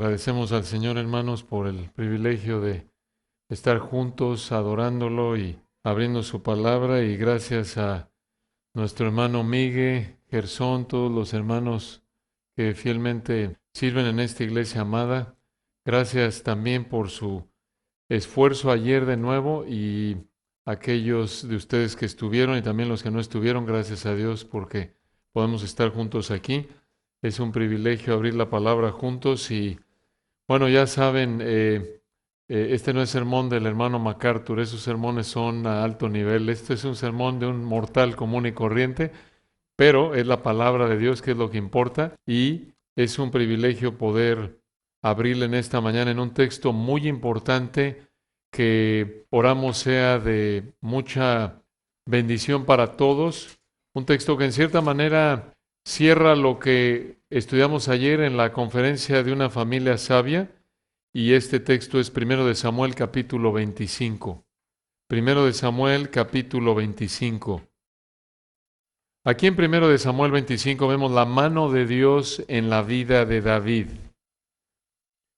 Agradecemos al Señor, hermanos, por el privilegio de estar juntos adorándolo y abriendo su palabra, y gracias a nuestro hermano Miguel, Gersón, todos los hermanos que fielmente sirven en esta iglesia amada. Gracias también por su esfuerzo ayer de nuevo, y aquellos de ustedes que estuvieron y también los que no estuvieron, gracias a Dios porque podemos estar juntos aquí. Es un privilegio abrir la palabra juntos y bueno, ya saben, este no es sermón del hermano MacArthur, esos sermones son a alto nivel. Este es un sermón de un mortal común y corriente, pero es la palabra de Dios que es lo que importa, y es un privilegio poder abrirle en esta mañana en un texto muy importante que oramos sea de mucha bendición para todos. Un texto que en cierta manera cierra lo que estudiamos ayer en la conferencia de una familia sabia, y este texto es primero de Samuel capítulo 25. Primero de Samuel capítulo 25. Aquí en primero de Samuel 25 vemos la mano de Dios en la vida de David.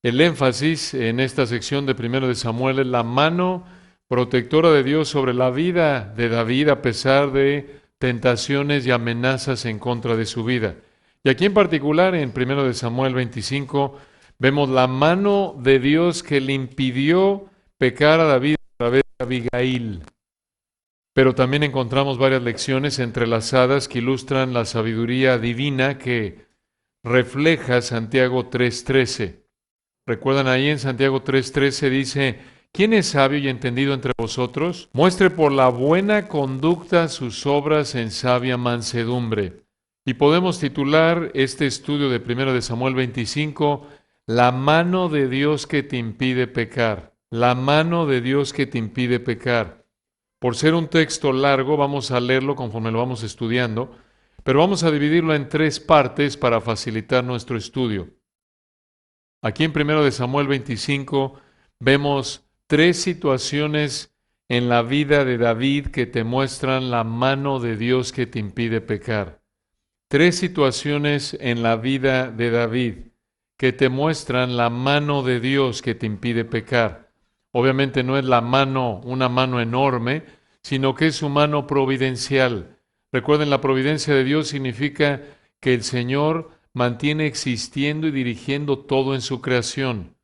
El énfasis en esta sección de primero de Samuel es la mano protectora de Dios sobre la vida de David a pesar de tentaciones y amenazas en contra de su vida. Y aquí en particular, en primero de Samuel 25, vemos la mano de Dios que le impidió pecar a David a través de Abigail. Pero también encontramos varias lecciones entrelazadas que ilustran la sabiduría divina que refleja Santiago 3:13. ¿Recuerdan ahí en Santiago 3:13 dice: ¿quién es sabio y entendido entre vosotros? Muestre por la buena conducta sus obras en sabia mansedumbre. Y podemos titular este estudio de 1 de Samuel 25, la mano de Dios que te impide pecar. La mano de Dios que te impide pecar. Por ser un texto largo, vamos a leerlo conforme lo vamos estudiando, pero vamos a dividirlo en tres partes para facilitar nuestro estudio. Aquí en 1 de Samuel 25 vemos tres situaciones en la vida de David que te muestran la mano de Dios que te impide pecar. Tres situaciones en la vida de David que te muestran la mano de Dios que te impide pecar. Obviamente no es la mano, una mano enorme, sino que es su mano providencial. Recuerden, la providencia de Dios significa que el Señor mantiene existiendo y dirigiendo todo en su creación.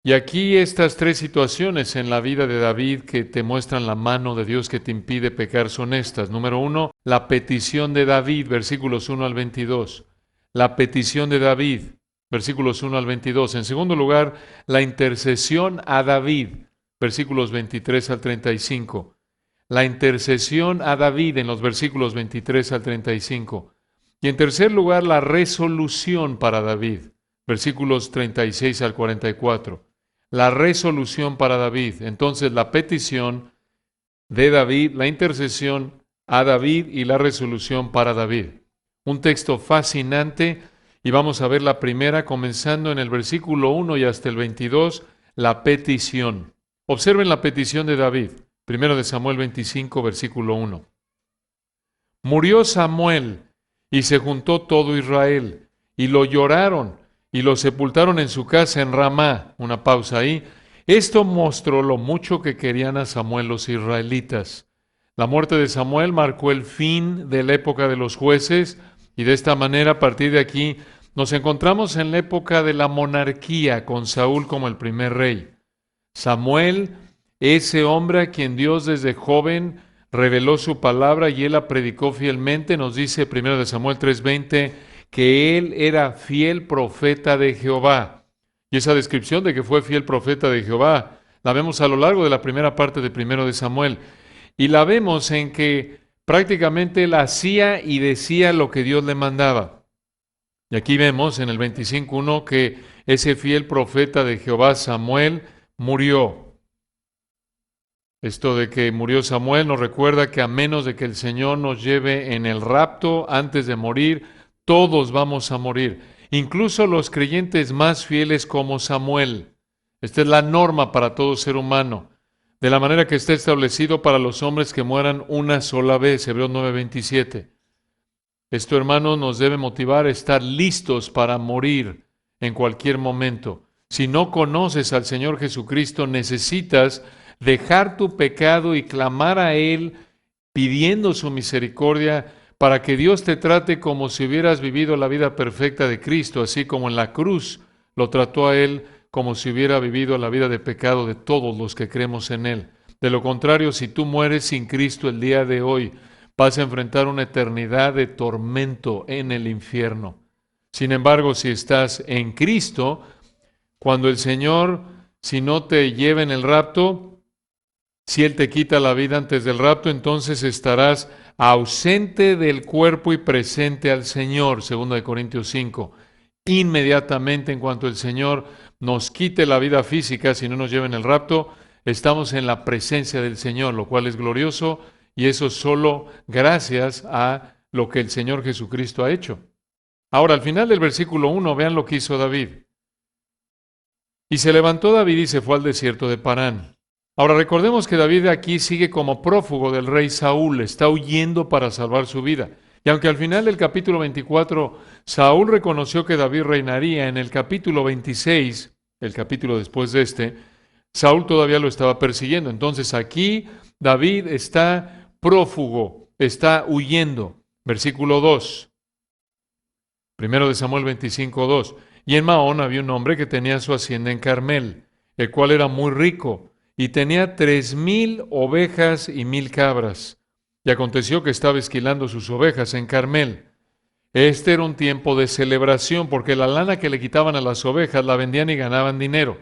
Y aquí estas tres situaciones en la vida de David que te muestran la mano de Dios que te impide pecar son estas. Número 1, la petición de David, versículos 1 al 22. La petición de David, versículos 1 al 22. En segundo lugar, la intercesión a David, versículos 23 al 35. La intercesión a David en los versículos 23 al 35. Y en tercer lugar, la resolución para David, versículos 36 al 44. La resolución para David. Entonces, la petición de David, la intercesión a David y la resolución para David. Un texto fascinante, y vamos a ver la primera comenzando en el versículo 1 y hasta el 22, la petición. Observen la petición de David, primero de Samuel 25, versículo 1. Murió Samuel y se juntó todo Israel, y lo lloraron, y lo sepultaron en su casa en Ramá. Una pausa ahí. Esto mostró lo mucho que querían a Samuel los israelitas. La muerte de Samuel marcó el fin de la época de los jueces, y de esta manera, a partir de aquí, nos encontramos en la época de la monarquía, con Saúl como el primer rey. Samuel, ese hombre a quien Dios desde joven reveló su palabra y él la predicó fielmente, nos dice 1 de Samuel 3:20 que él era fiel profeta de Jehová. Y esa descripción de que fue fiel profeta de Jehová la vemos a lo largo de la primera parte de 1 de Samuel. Y la vemos en que prácticamente él hacía y decía lo que Dios le mandaba. Y aquí vemos en el 25:1 que ese fiel profeta de Jehová, Samuel, murió. Esto de que murió Samuel nos recuerda que a menos de que el Señor nos lleve en el rapto antes de morir, todos vamos a morir, incluso los creyentes más fieles como Samuel. Esta es la norma para todo ser humano, de la manera que está establecido para los hombres que mueran una sola vez, Hebreos 9:27. Esto, hermanos, nos debe motivar a estar listos para morir en cualquier momento. Si no conoces al Señor Jesucristo, necesitas dejar tu pecado y clamar a Él pidiendo su misericordia para que Dios te trate como si hubieras vivido la vida perfecta de Cristo, así como en la cruz lo trató a Él como si hubiera vivido la vida de pecado de todos los que creemos en Él. De lo contrario, si tú mueres sin Cristo el día de hoy, vas a enfrentar una eternidad de tormento en el infierno. Sin embargo, si estás en Cristo, cuando el Señor, si no te lleva en el rapto, si Él te quita la vida antes del rapto, entonces estarás ausente del cuerpo y presente al Señor, 2 Corintios 5. Inmediatamente en cuanto el Señor nos quite la vida física, si no nos lleva en el rapto, estamos en la presencia del Señor, lo cual es glorioso, y eso solo gracias a lo que el Señor Jesucristo ha hecho. Ahora, al final del versículo 1, vean lo que hizo David. Y se levantó David y se fue al desierto de Parán. Ahora, recordemos que David aquí sigue como prófugo del rey Saúl, está huyendo para salvar su vida. Y aunque al final del capítulo 24, Saúl reconoció que David reinaría, en el capítulo 26, el capítulo después de este, Saúl todavía lo estaba persiguiendo. Entonces aquí David está prófugo, está huyendo. Versículo 2. Primero de Samuel 25, 2. Y en Maón había un hombre que tenía su hacienda en Carmel, el cual era muy rico, y tenía 3,000 ovejas y 1,000 cabras. Y aconteció que estaba esquilando sus ovejas en Carmel. Este era un tiempo de celebración, porque la lana que le quitaban a las ovejas la vendían y ganaban dinero.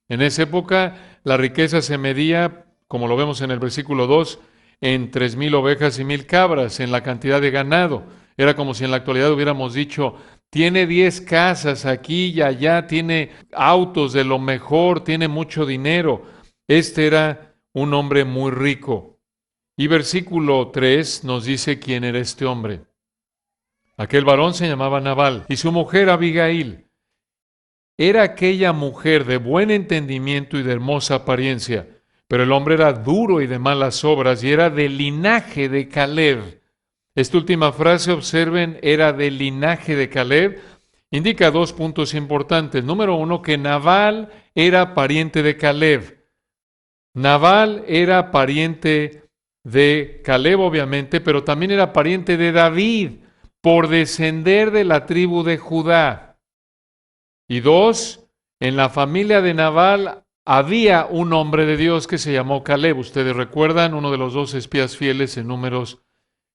En esa época la riqueza se medía, como lo vemos en el versículo 2, en 3,000 ovejas y 1,000 cabras, en la cantidad de ganado. Era como si en la actualidad hubiéramos dicho, tiene 10 casas aquí y allá, tiene autos de lo mejor, tiene mucho dinero. Este era un hombre muy rico. Y versículo 3 nos dice quién era este hombre. Aquel varón se llamaba Nabal y su mujer Abigail. Era aquella mujer de buen entendimiento y de hermosa apariencia, pero el hombre era duro y de malas obras y era del linaje de Caleb. Esta última frase, observen, era del linaje de Caleb, indica 2 puntos importantes. Número 1, que Nabal era pariente de Caleb. Nabal era pariente de Caleb, obviamente, pero también era pariente de David, por descender de la tribu de Judá. Y 2, en la familia de Nabal había un hombre de Dios que se llamó Caleb. Ustedes recuerdan, uno de los 2 espías fieles en Números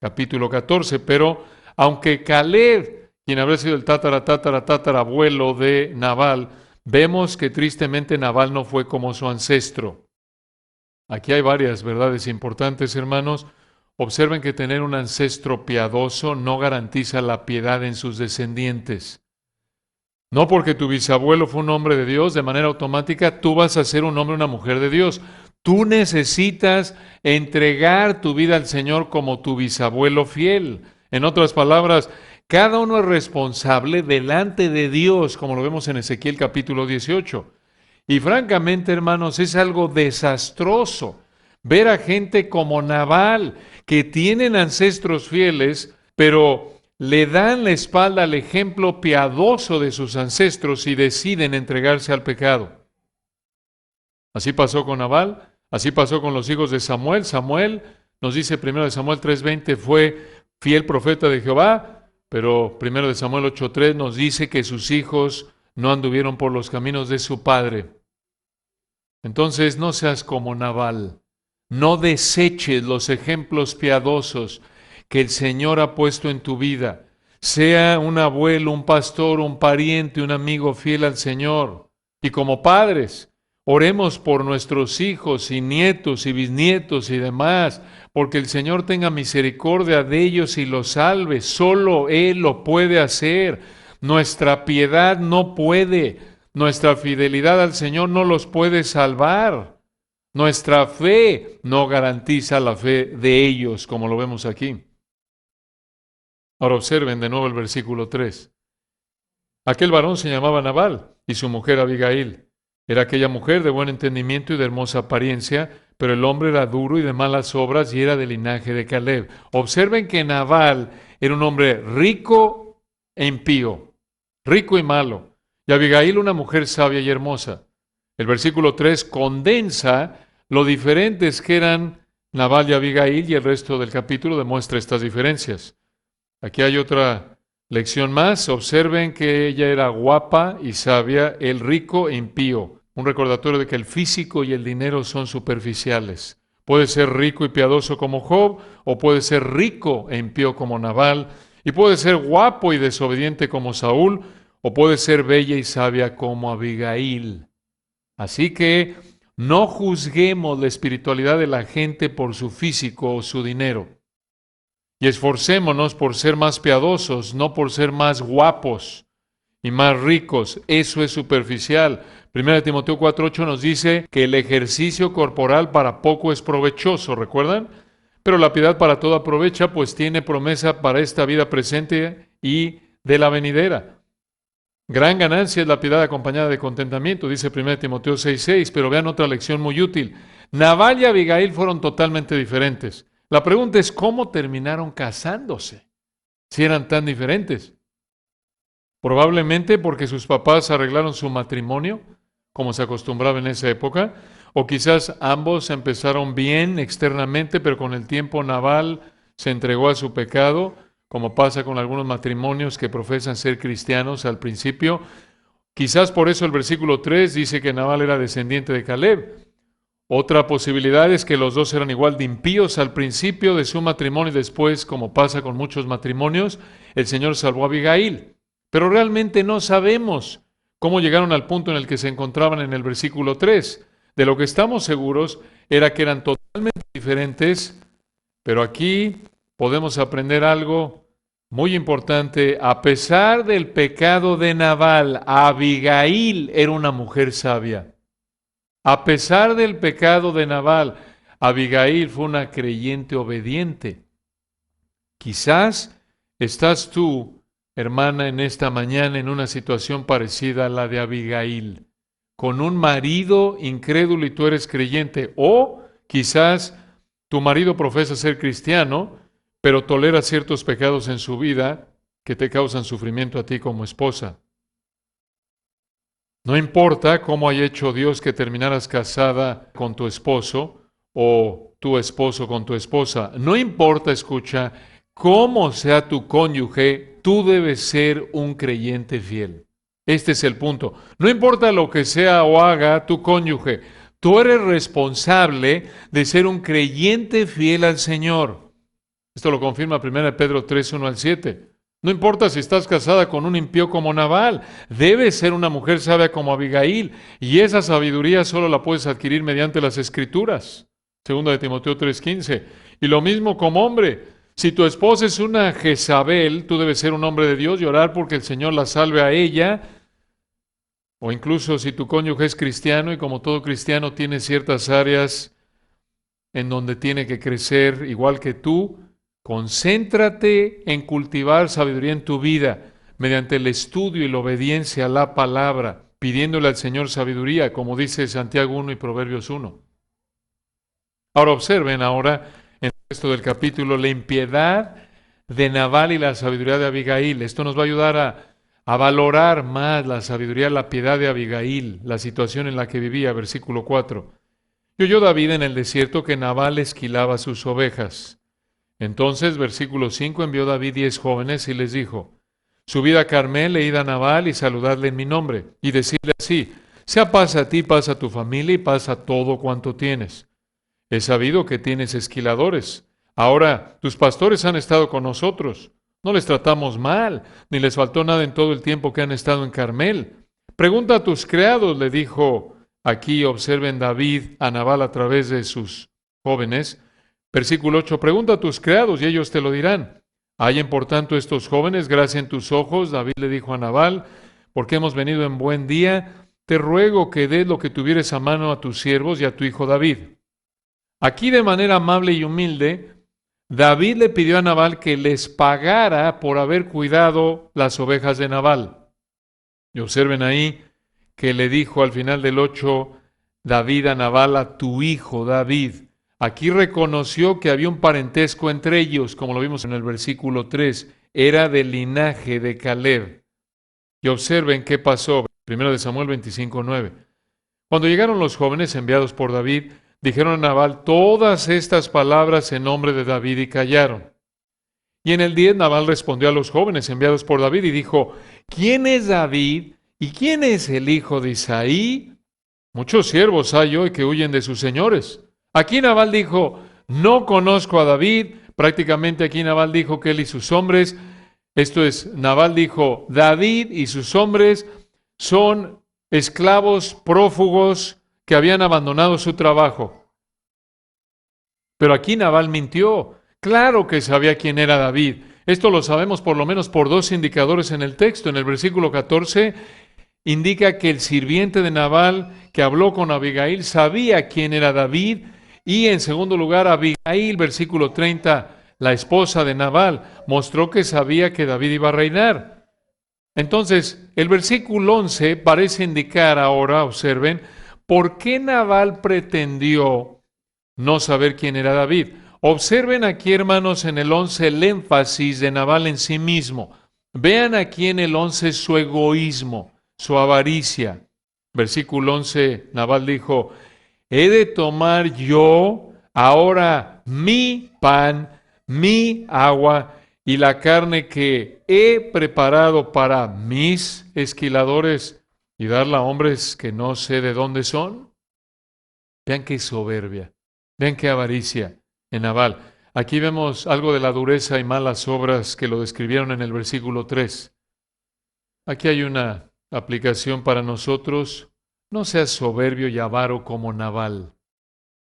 capítulo 14. Pero aunque Caleb, quien habría sido el tatarabuelo de Nabal, vemos que tristemente Nabal no fue como su ancestro. Aquí hay varias verdades importantes, hermanos. Observen que tener un ancestro piadoso no garantiza la piedad en sus descendientes. No porque tu bisabuelo fue un hombre de Dios, de manera automática tú vas a ser un hombre o una mujer de Dios. Tú necesitas entregar tu vida al Señor como tu bisabuelo fiel. En otras palabras, cada uno es responsable delante de Dios, como lo vemos en Ezequiel capítulo 18. Y francamente, hermanos, es algo desastroso ver a gente como Nabal, que tienen ancestros fieles, pero le dan la espalda al ejemplo piadoso de sus ancestros y deciden entregarse al pecado. Así pasó con Nabal, así pasó con los hijos de Samuel. Samuel, nos dice 1 Samuel 3:20, fue fiel profeta de Jehová, pero 1 Samuel 8:3 nos dice que sus hijos no anduvieron por los caminos de su padre. Entonces no seas como Nabal, no deseches los ejemplos piadosos que el Señor ha puesto en tu vida. Sea un abuelo, un pastor, un pariente, un amigo fiel al Señor. Y como padres, oremos por nuestros hijos y nietos y bisnietos y demás, porque el Señor tenga misericordia de ellos y los salve. Solo Él lo puede hacer. Nuestra piedad no puede. Nuestra fidelidad al Señor no los puede salvar. Nuestra fe no garantiza la fe de ellos, como lo vemos aquí. Ahora observen de nuevo el versículo 3. Aquel varón se llamaba Nabal y su mujer Abigail. Era aquella mujer de buen entendimiento y de hermosa apariencia, pero el hombre era duro y de malas obras y era del linaje de Caleb. Observen que Nabal era un hombre rico e impío, rico y malo. y Abigail una mujer sabia y hermosa. El versículo 3 condensa lo diferentes que eran Nabal y Abigail y el resto del capítulo demuestra estas diferencias. Aquí hay otra lección más. Observen que ella era guapa y sabia, el rico e impío. Un recordatorio de que el físico y el dinero son superficiales. Puede ser rico y piadoso como Job, o puede ser rico e impío como Nabal, y puede ser guapo y desobediente como Saúl, o puede ser bella y sabia como Abigail. Así que no juzguemos la espiritualidad de la gente por su físico o su dinero. Y esforcémonos por ser más piadosos, no por ser más guapos y más ricos. Eso es superficial. 1 Timoteo 4:8 nos dice que el ejercicio corporal para poco es provechoso, ¿recuerdan? Pero la piedad para todo aprovecha, pues tiene promesa para esta vida presente y de la venidera. Gran ganancia es la piedad acompañada de contentamiento, dice 1 Timoteo 6:6, pero vean otra lección muy útil. Nabal y Abigail fueron totalmente diferentes. La pregunta es, ¿cómo terminaron casándose? Si eran tan diferentes. Probablemente porque sus papás arreglaron su matrimonio, como se acostumbraba en esa época, o quizás ambos empezaron bien externamente, pero con el tiempo Nabal se entregó a su pecado, como pasa con algunos matrimonios que profesan ser cristianos al principio. Quizás por eso el versículo 3 dice que Nabal era descendiente de Caleb. Otra posibilidad es que los dos eran igual de impíos al principio de su matrimonio y después, como pasa con muchos matrimonios, el Señor salvó a Abigail. Pero realmente no sabemos cómo llegaron al punto en el que se encontraban en el versículo 3. De lo que estamos seguros era que eran totalmente diferentes, pero aquí podemos aprender algo muy importante. A pesar del pecado de Nabal, Abigail era una mujer sabia. A pesar del pecado de Nabal, Abigail fue una creyente obediente. Quizás estás tú, hermana, en esta mañana en una situación parecida a la de Abigail, con un marido incrédulo y tú eres creyente, o quizás tu marido profesa ser cristiano, pero tolera ciertos pecados en su vida que te causan sufrimiento a ti como esposa. No importa cómo haya hecho Dios que terminaras casada con tu esposo o tu esposo con tu esposa. No importa, escucha, cómo sea tu cónyuge, tú debes ser un creyente fiel. Este es el punto. No importa lo que sea o haga tu cónyuge, tú eres responsable de ser un creyente fiel al Señor. Esto lo confirma 1 Pedro 3, 1 al 7. No importa si estás casada con un impío como Nabal, debes ser una mujer sabia como Abigail, y esa sabiduría solo la puedes adquirir mediante las Escrituras. 2 de Timoteo 3:15. Y lo mismo como hombre. Si tu esposa es una Jezabel, tú debes ser un hombre de Dios y orar porque el Señor la salve a ella. O incluso si tu cónyuge es cristiano y como todo cristiano tiene ciertas áreas en donde tiene que crecer igual que tú, concéntrate en cultivar sabiduría en tu vida mediante el estudio y la obediencia a la palabra, pidiéndole al Señor sabiduría, como dice Santiago 1 y Proverbios 1. Ahora observen en el resto del capítulo la impiedad de Nabal y la sabiduría de Abigail. Esto nos va a ayudar a valorar más la sabiduría, la piedad de Abigail, la situación en la que vivía, versículo 4. Y oyó David en el desierto que Nabal esquilaba sus ovejas. Entonces, versículo 5, envió David 10 jóvenes y les dijo, subid a Carmel e id a Nabal y saludadle en mi nombre, y decidle así, sea paz a ti, paz a tu familia y paz a todo cuanto tienes. He sabido que tienes esquiladores. Ahora, tus pastores han estado con nosotros. No les tratamos mal, ni les faltó nada en todo el tiempo que han estado en Carmel. Pregunta a tus criados, le dijo. Aquí observen David a Nabal a través de sus jóvenes. Versículo 8, pregunta a tus criados y ellos te lo dirán. ¿Hallen por tanto estos jóvenes gracia en tus ojos? David le dijo a Nabal, porque hemos venido en buen día, te ruego que des lo que tuvieres a mano a tus siervos y a tu hijo David. Aquí de manera amable y humilde, David le pidió a Nabal que les pagara por haber cuidado las ovejas de Nabal. Y observen ahí que le dijo al final del 8, David a Nabal, a tu hijo David. Aquí reconoció que había un parentesco entre ellos, como lo vimos en el versículo 3. Era del linaje de Caleb. Y observen qué pasó. 1 de Samuel 25:9. Cuando llegaron los jóvenes enviados por David, dijeron a Nabal todas estas palabras en nombre de David y callaron. Y en el 10 Nabal respondió a los jóvenes enviados por David y dijo, ¿quién es David y quién es el hijo de Isaí? Muchos siervos hay hoy que huyen de sus señores. Aquí Nabal dijo, no conozco a David. Prácticamente aquí Nabal dijo que él y sus hombres, esto es, Nabal dijo, David y sus hombres son esclavos prófugos que habían abandonado su trabajo. Pero aquí Nabal mintió. Claro que sabía quién era David. Esto lo sabemos por lo menos por dos indicadores en el texto. En el versículo 14 indica que el sirviente de Nabal que habló con Abigail sabía quién era David. Y en segundo lugar, Abigail, versículo 30, la esposa de Nabal, mostró que sabía que David iba a reinar. Entonces, el versículo 11 parece indicar ahora, observen, por qué Nabal pretendió no saber quién era David. Observen aquí, hermanos, en el 11 el énfasis de Nabal en sí mismo. Vean aquí en el 11 su egoísmo, su avaricia. Versículo 11, Nabal dijo, ¿he de tomar yo ahora mi pan, mi agua y la carne que he preparado para mis esquiladores y darla a hombres que no sé de dónde son? Vean qué soberbia, vean qué avaricia en Nabal. Aquí vemos algo de la dureza y malas obras que lo describieron en el versículo 3. Aquí hay una aplicación para nosotros. No seas soberbio y avaro como Nabal.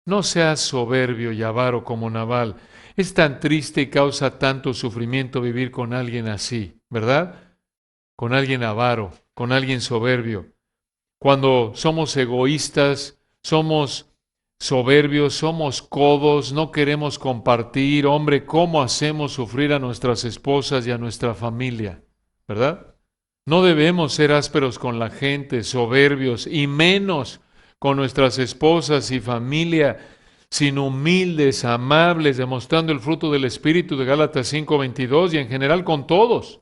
No seas soberbio y avaro como Nabal. Es tan triste y causa tanto sufrimiento vivir con alguien así, ¿verdad? Con alguien avaro, con alguien soberbio. Cuando somos egoístas, somos soberbios, somos codos, no queremos compartir. Hombre, ¿cómo hacemos sufrir a nuestras esposas y a nuestra familia? ¿Verdad? No debemos ser ásperos con la gente, soberbios, y menos con nuestras esposas y familia, sino humildes, amables, demostrando el fruto del Espíritu de Gálatas 5:22 y en general con todos.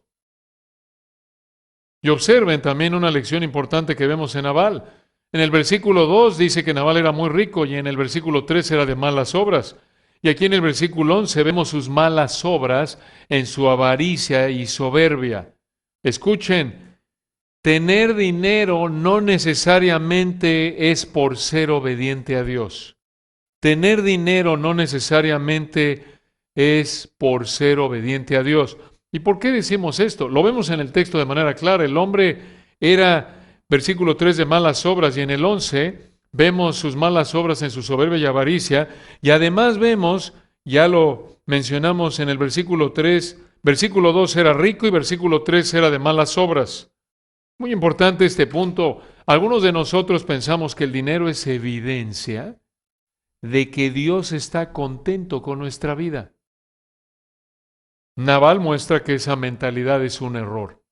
Y observen también una lección importante que vemos en Nabal. En el versículo 2 dice que Nabal era muy rico y en el versículo 3 era de malas obras. Y aquí en el versículo 11 vemos sus malas obras en su avaricia y soberbia. Escuchen, tener dinero no necesariamente es por ser obediente a Dios. Tener dinero no necesariamente es por ser obediente a Dios. ¿Y por qué decimos esto? Lo vemos en el texto de manera clara. El hombre era, versículo 3, de malas obras, y en el 11 vemos sus malas obras en su soberbia y avaricia, y además vemos, ya lo mencionamos en el versículo 3, versículo 2 era rico y versículo 3 era de malas obras. Muy importante este punto. Algunos de nosotros pensamos que el dinero es evidencia de que Dios está contento con nuestra vida. Nabal muestra que esa mentalidad es un error.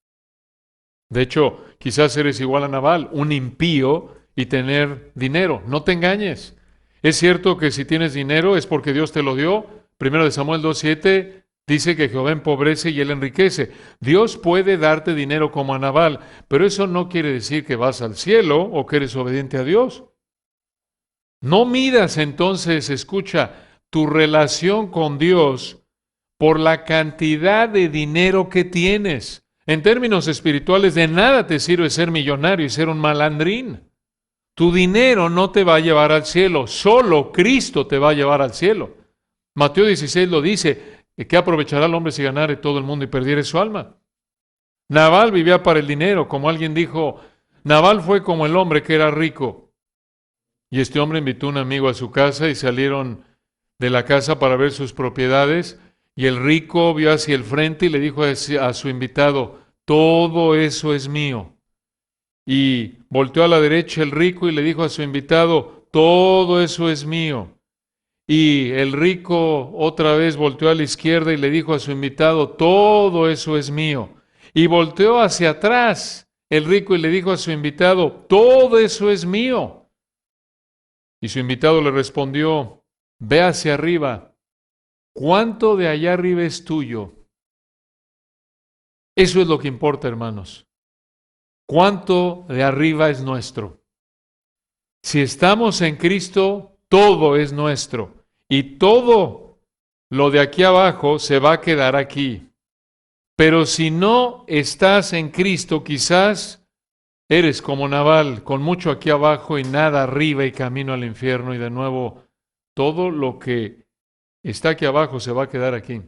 De hecho, quizás eres igual a Nabal, un impío y tener dinero. No te engañes. Es cierto que si tienes dinero es porque Dios te lo dio. 1 de Samuel 2:7 dice que Jehová empobrece y él enriquece. Dios puede darte dinero como a Nabal, pero eso no quiere decir que vas al cielo o que eres obediente a Dios. No midas entonces, escucha, tu relación con Dios por la cantidad de dinero que tienes. En términos espirituales, de nada te sirve ser millonario y ser un malandrín. Tu dinero no te va a llevar al cielo, solo Cristo te va a llevar al cielo. Mateo 16 lo dice, ¿qué aprovechará el hombre si ganare todo el mundo y perdiere su alma? Nabal vivía para el dinero, como alguien dijo, Nabal fue como el hombre que era rico. Y este hombre invitó a un amigo a su casa y salieron de la casa para ver sus propiedades. Y el rico vio hacia el frente y le dijo a su invitado, todo eso es mío. Y volteó a la derecha el rico y le dijo a su invitado, todo eso es mío. Y el rico otra vez volteó a la izquierda y le dijo a su invitado, todo eso es mío. Y volteó hacia atrás el rico y le dijo a su invitado, todo eso es mío. Y su invitado le respondió, ve hacia arriba. ¿Cuánto de allá arriba es tuyo? Eso es lo que importa, hermanos. ¿cuánto de arriba es nuestro? Si estamos en Cristo, todo es nuestro. Y todo lo de aquí abajo se va a quedar aquí. Pero si no estás en Cristo, quizás eres como Nabal, con mucho aquí abajo y nada arriba y camino al infierno. Y de nuevo, todo lo que está aquí abajo se va a quedar aquí.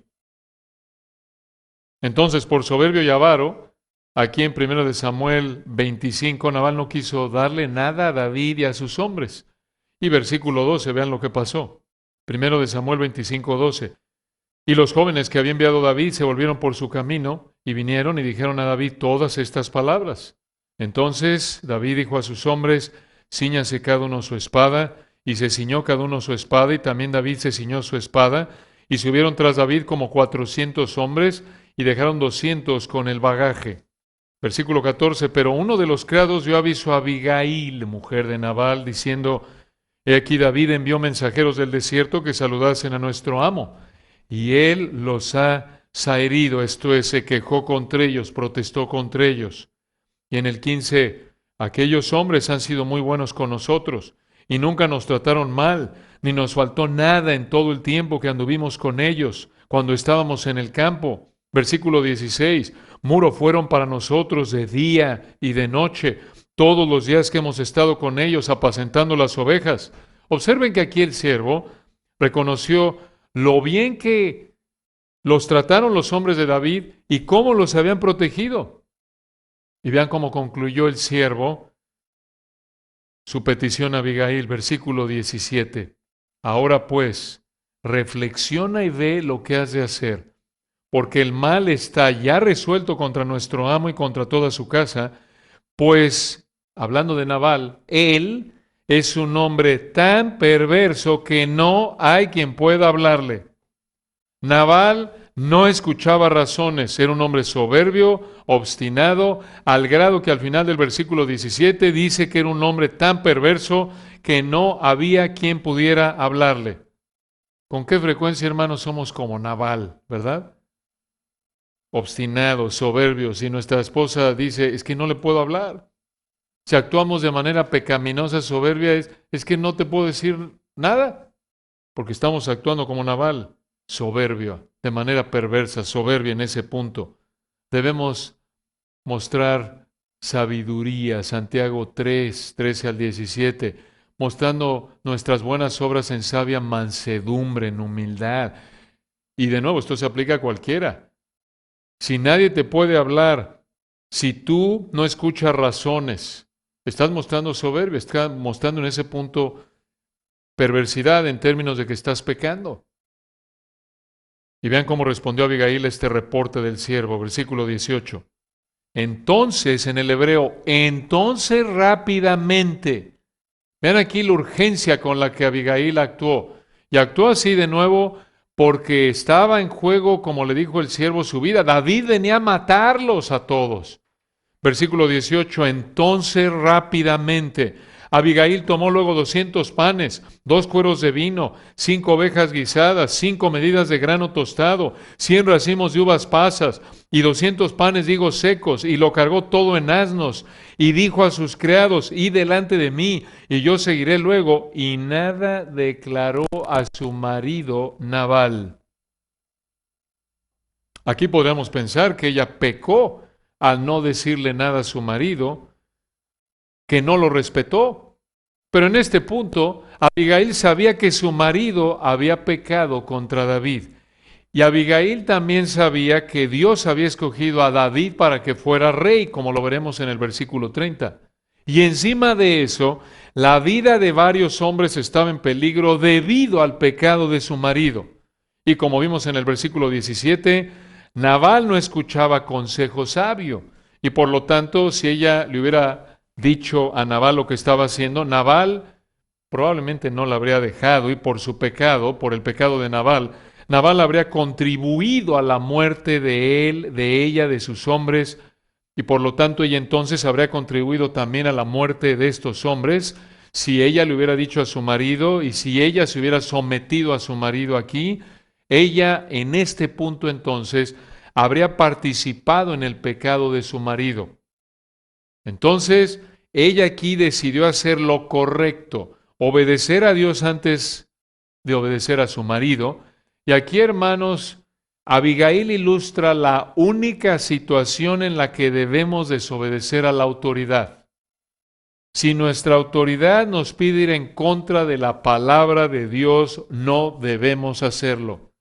Entonces, por soberbio y avaro, aquí en 1 de Samuel 25, Nabal no quiso darle nada a David y a sus hombres. Y versículo 12, vean lo que pasó. 1 de Samuel 25, 12. Y los jóvenes que había enviado David se volvieron por su camino y vinieron y dijeron a David todas estas palabras. Entonces David dijo a sus hombres, cíñanse cada uno su espada, y se ciñó cada uno su espada, y también David se ciñó su espada, y subieron tras David como 400 hombres, y dejaron 200 con el bagaje. Versículo 14, pero uno de los criados dio aviso a Abigail, mujer de Nabal, diciendo, he aquí David envió mensajeros del desierto que saludasen a nuestro amo, y él los ha zaherido, esto es, se quejó contra ellos, protestó contra ellos. Y en el 15, aquellos hombres han sido muy buenos con nosotros, y nunca nos trataron mal, ni nos faltó nada en todo el tiempo que anduvimos con ellos, cuando estábamos en el campo. Versículo 16, muro fueron para nosotros de día y de noche, todos los días que hemos estado con ellos apacentando las ovejas. Observen que aquí el siervo reconoció lo bien que los trataron los hombres de David y cómo los habían protegido. Y vean cómo concluyó el siervo su petición a Abigail, versículo 17. Ahora pues, reflexiona y ve lo que has de hacer, porque el mal está ya resuelto contra nuestro amo y contra toda su casa, pues, hablando de Nabal, él es un hombre tan perverso que no hay quien pueda hablarle. Nabal no escuchaba razones, era un hombre soberbio, obstinado, al grado que al final del versículo 17 dice que era un hombre tan perverso que no había quien pudiera hablarle. ¿Con qué frecuencia, hermanos, somos como Nabal, verdad? Obstinados, soberbios, y nuestra esposa dice, es que no le puedo hablar. Si actuamos de manera pecaminosa, soberbia, es que no te puedo decir nada, porque estamos actuando como Nabal, soberbio, de manera perversa, soberbia en ese punto. Debemos mostrar sabiduría, Santiago 3, 13 al 17, mostrando nuestras buenas obras en sabia mansedumbre, en humildad. Y de nuevo, esto se aplica a cualquiera. Si nadie te puede hablar, si tú no escuchas razones, estás mostrando soberbia, estás mostrando en ese punto perversidad en términos de que estás pecando. Y vean cómo respondió Abigail a este reporte del siervo, versículo 18. Entonces, en el hebreo, entonces rápidamente. Vean aquí la urgencia con la que Abigail actuó. Y actuó así de nuevo porque estaba en juego, como le dijo el siervo, su vida. David venía a matarlos a todos. Versículo 18, entonces rápidamente. Abigail tomó luego 200 panes, 2 cueros de vino, 5 ovejas guisadas, 5 medidas de grano tostado, 100 racimos de uvas pasas y 200 panes de higos secos, y lo cargó todo en asnos, y dijo a sus criados, id delante de mí, y yo seguiré luego, y nada declaró a su marido Nabal. Aquí podríamos pensar que ella pecó al no decirle nada a su marido, que no lo respetó. Pero en este punto, Abigail sabía que su marido había pecado contra David. Y Abigail también sabía que Dios había escogido a David para que fuera rey, como lo veremos en el versículo 30. Y encima de eso, la vida de varios hombres estaba en peligro debido al pecado de su marido. Y como vimos en el versículo 17, Nabal no escuchaba consejo sabio. Y por lo tanto, si ella le hubiera dicho a Nabal lo que estaba haciendo, Nabal probablemente no la habría dejado, y por su pecado, por el pecado de Nabal, Nabal habría contribuido a la muerte de él, de ella, de sus hombres, y por lo tanto ella entonces habría contribuido también a la muerte de estos hombres, si ella le hubiera dicho a su marido, y si ella se hubiera sometido a su marido aquí, ella en este punto entonces habría participado en el pecado de su marido. Entonces, ella aquí decidió hacer lo correcto, obedecer a Dios antes de obedecer a su marido. Y aquí, hermanos, Abigail ilustra la única situación en la que debemos desobedecer a la autoridad. Si nuestra autoridad nos pide ir en contra de la palabra de Dios, no debemos hacerlo.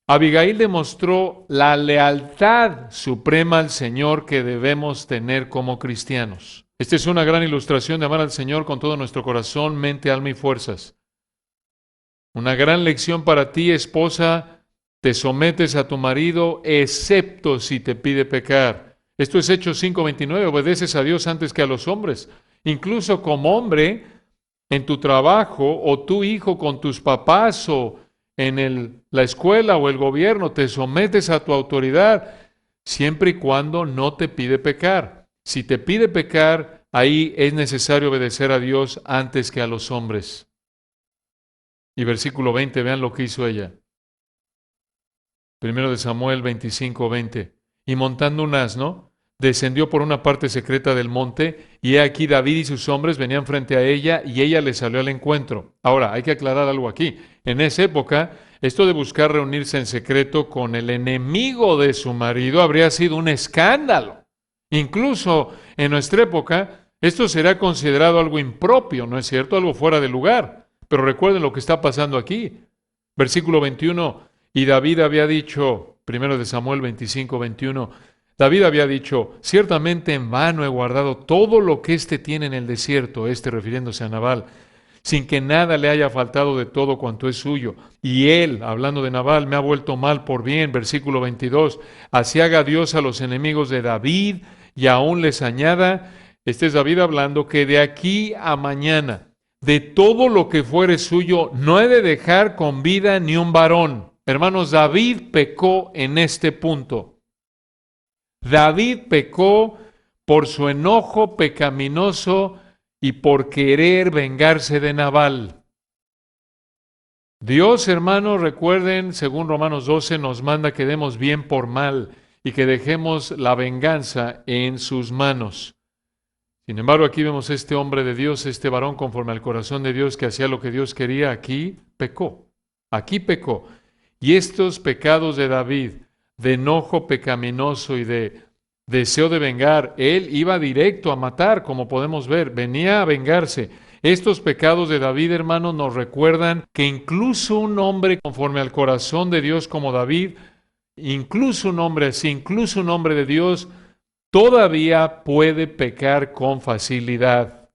Abigail demostró la lealtad suprema al Señor que debemos tener como cristianos. Esta es una gran ilustración de amar al Señor con todo nuestro corazón, mente, alma y fuerzas. Una gran lección para ti, esposa: te sometes a tu marido, excepto si te pide pecar. Esto es Hechos 5:29, obedeces a Dios antes que a los hombres. Incluso como hombre, en tu trabajo, o tu hijo con tus papás, o en la escuela o el gobierno, te sometes a tu autoridad, siempre y cuando no te pide pecar. Si te pide pecar, ahí es necesario obedecer a Dios antes que a los hombres. Y versículo 20, vean lo que hizo ella. Primero de Samuel 25:20. Y montando un asno, descendió por una parte secreta del monte, y he aquí David y sus hombres venían frente a ella, y ella le salió al encuentro. Ahora, hay que aclarar algo aquí. En esa época, esto de buscar reunirse en secreto con el enemigo de su marido habría sido un escándalo. Incluso en nuestra época, esto será considerado algo impropio, ¿no es cierto? Algo fuera de lugar. Pero recuerden lo que está pasando aquí. Versículo 21, y David había dicho, primero de Samuel 25:21, David había dicho: ciertamente en vano he guardado todo lo que éste tiene en el desierto, refiriéndose a Nabal, sin que nada le haya faltado de todo cuanto es suyo. Y él, hablando de Nabal, me ha vuelto mal por bien. Versículo 22, así haga Dios a los enemigos de David, y aún les añada, este es David hablando, que de aquí a mañana, de todo lo que fuere suyo, no he de dejar con vida ni un varón. Hermanos, David pecó en este punto. David pecó por su enojo pecaminoso y por querer vengarse de Nabal. Dios, hermanos, recuerden, según Romanos 12, nos manda que demos bien por mal y que dejemos la venganza en sus manos. Sin embargo, aquí vemos este hombre de Dios, este varón conforme al corazón de Dios, que hacía lo que Dios quería. Aquí pecó. Y estos pecados de David, de enojo pecaminoso y de deseo de vengar, él iba directo a matar, como podemos ver, venía a vengarse. Estos pecados de David, hermanos, nos recuerdan que incluso un hombre conforme al corazón de Dios como David, incluso un hombre así, incluso un hombre de Dios, todavía puede pecar con facilidad.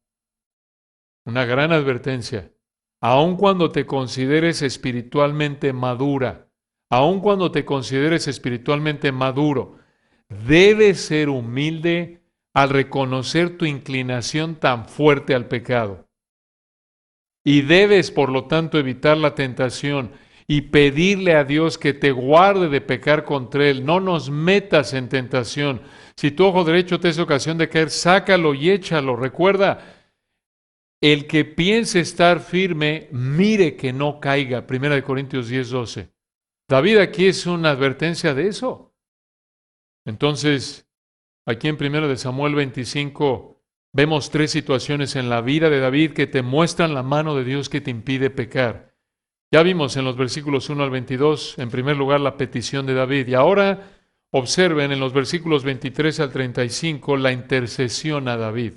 Una gran advertencia. Aun cuando te consideres espiritualmente madura, aun cuando te consideres espiritualmente maduro, debes ser humilde al reconocer tu inclinación tan fuerte al pecado. Y debes, por lo tanto, evitar la tentación y pedirle a Dios que te guarde de pecar contra Él. No nos metas en tentación. Si tu ojo derecho te es ocasión de caer, sácalo y échalo. Recuerda, el que piense estar firme, mire que no caiga. 1 Corintios 10:12. David aquí es una advertencia de eso. Entonces, aquí en 1 Samuel 25, vemos tres situaciones en la vida de David que te muestran la mano de Dios que te impide pecar. Ya vimos en los versículos 1 al 22, en primer lugar, la petición de David. Y ahora observen en los versículos 23 al 35 la intercesión a David.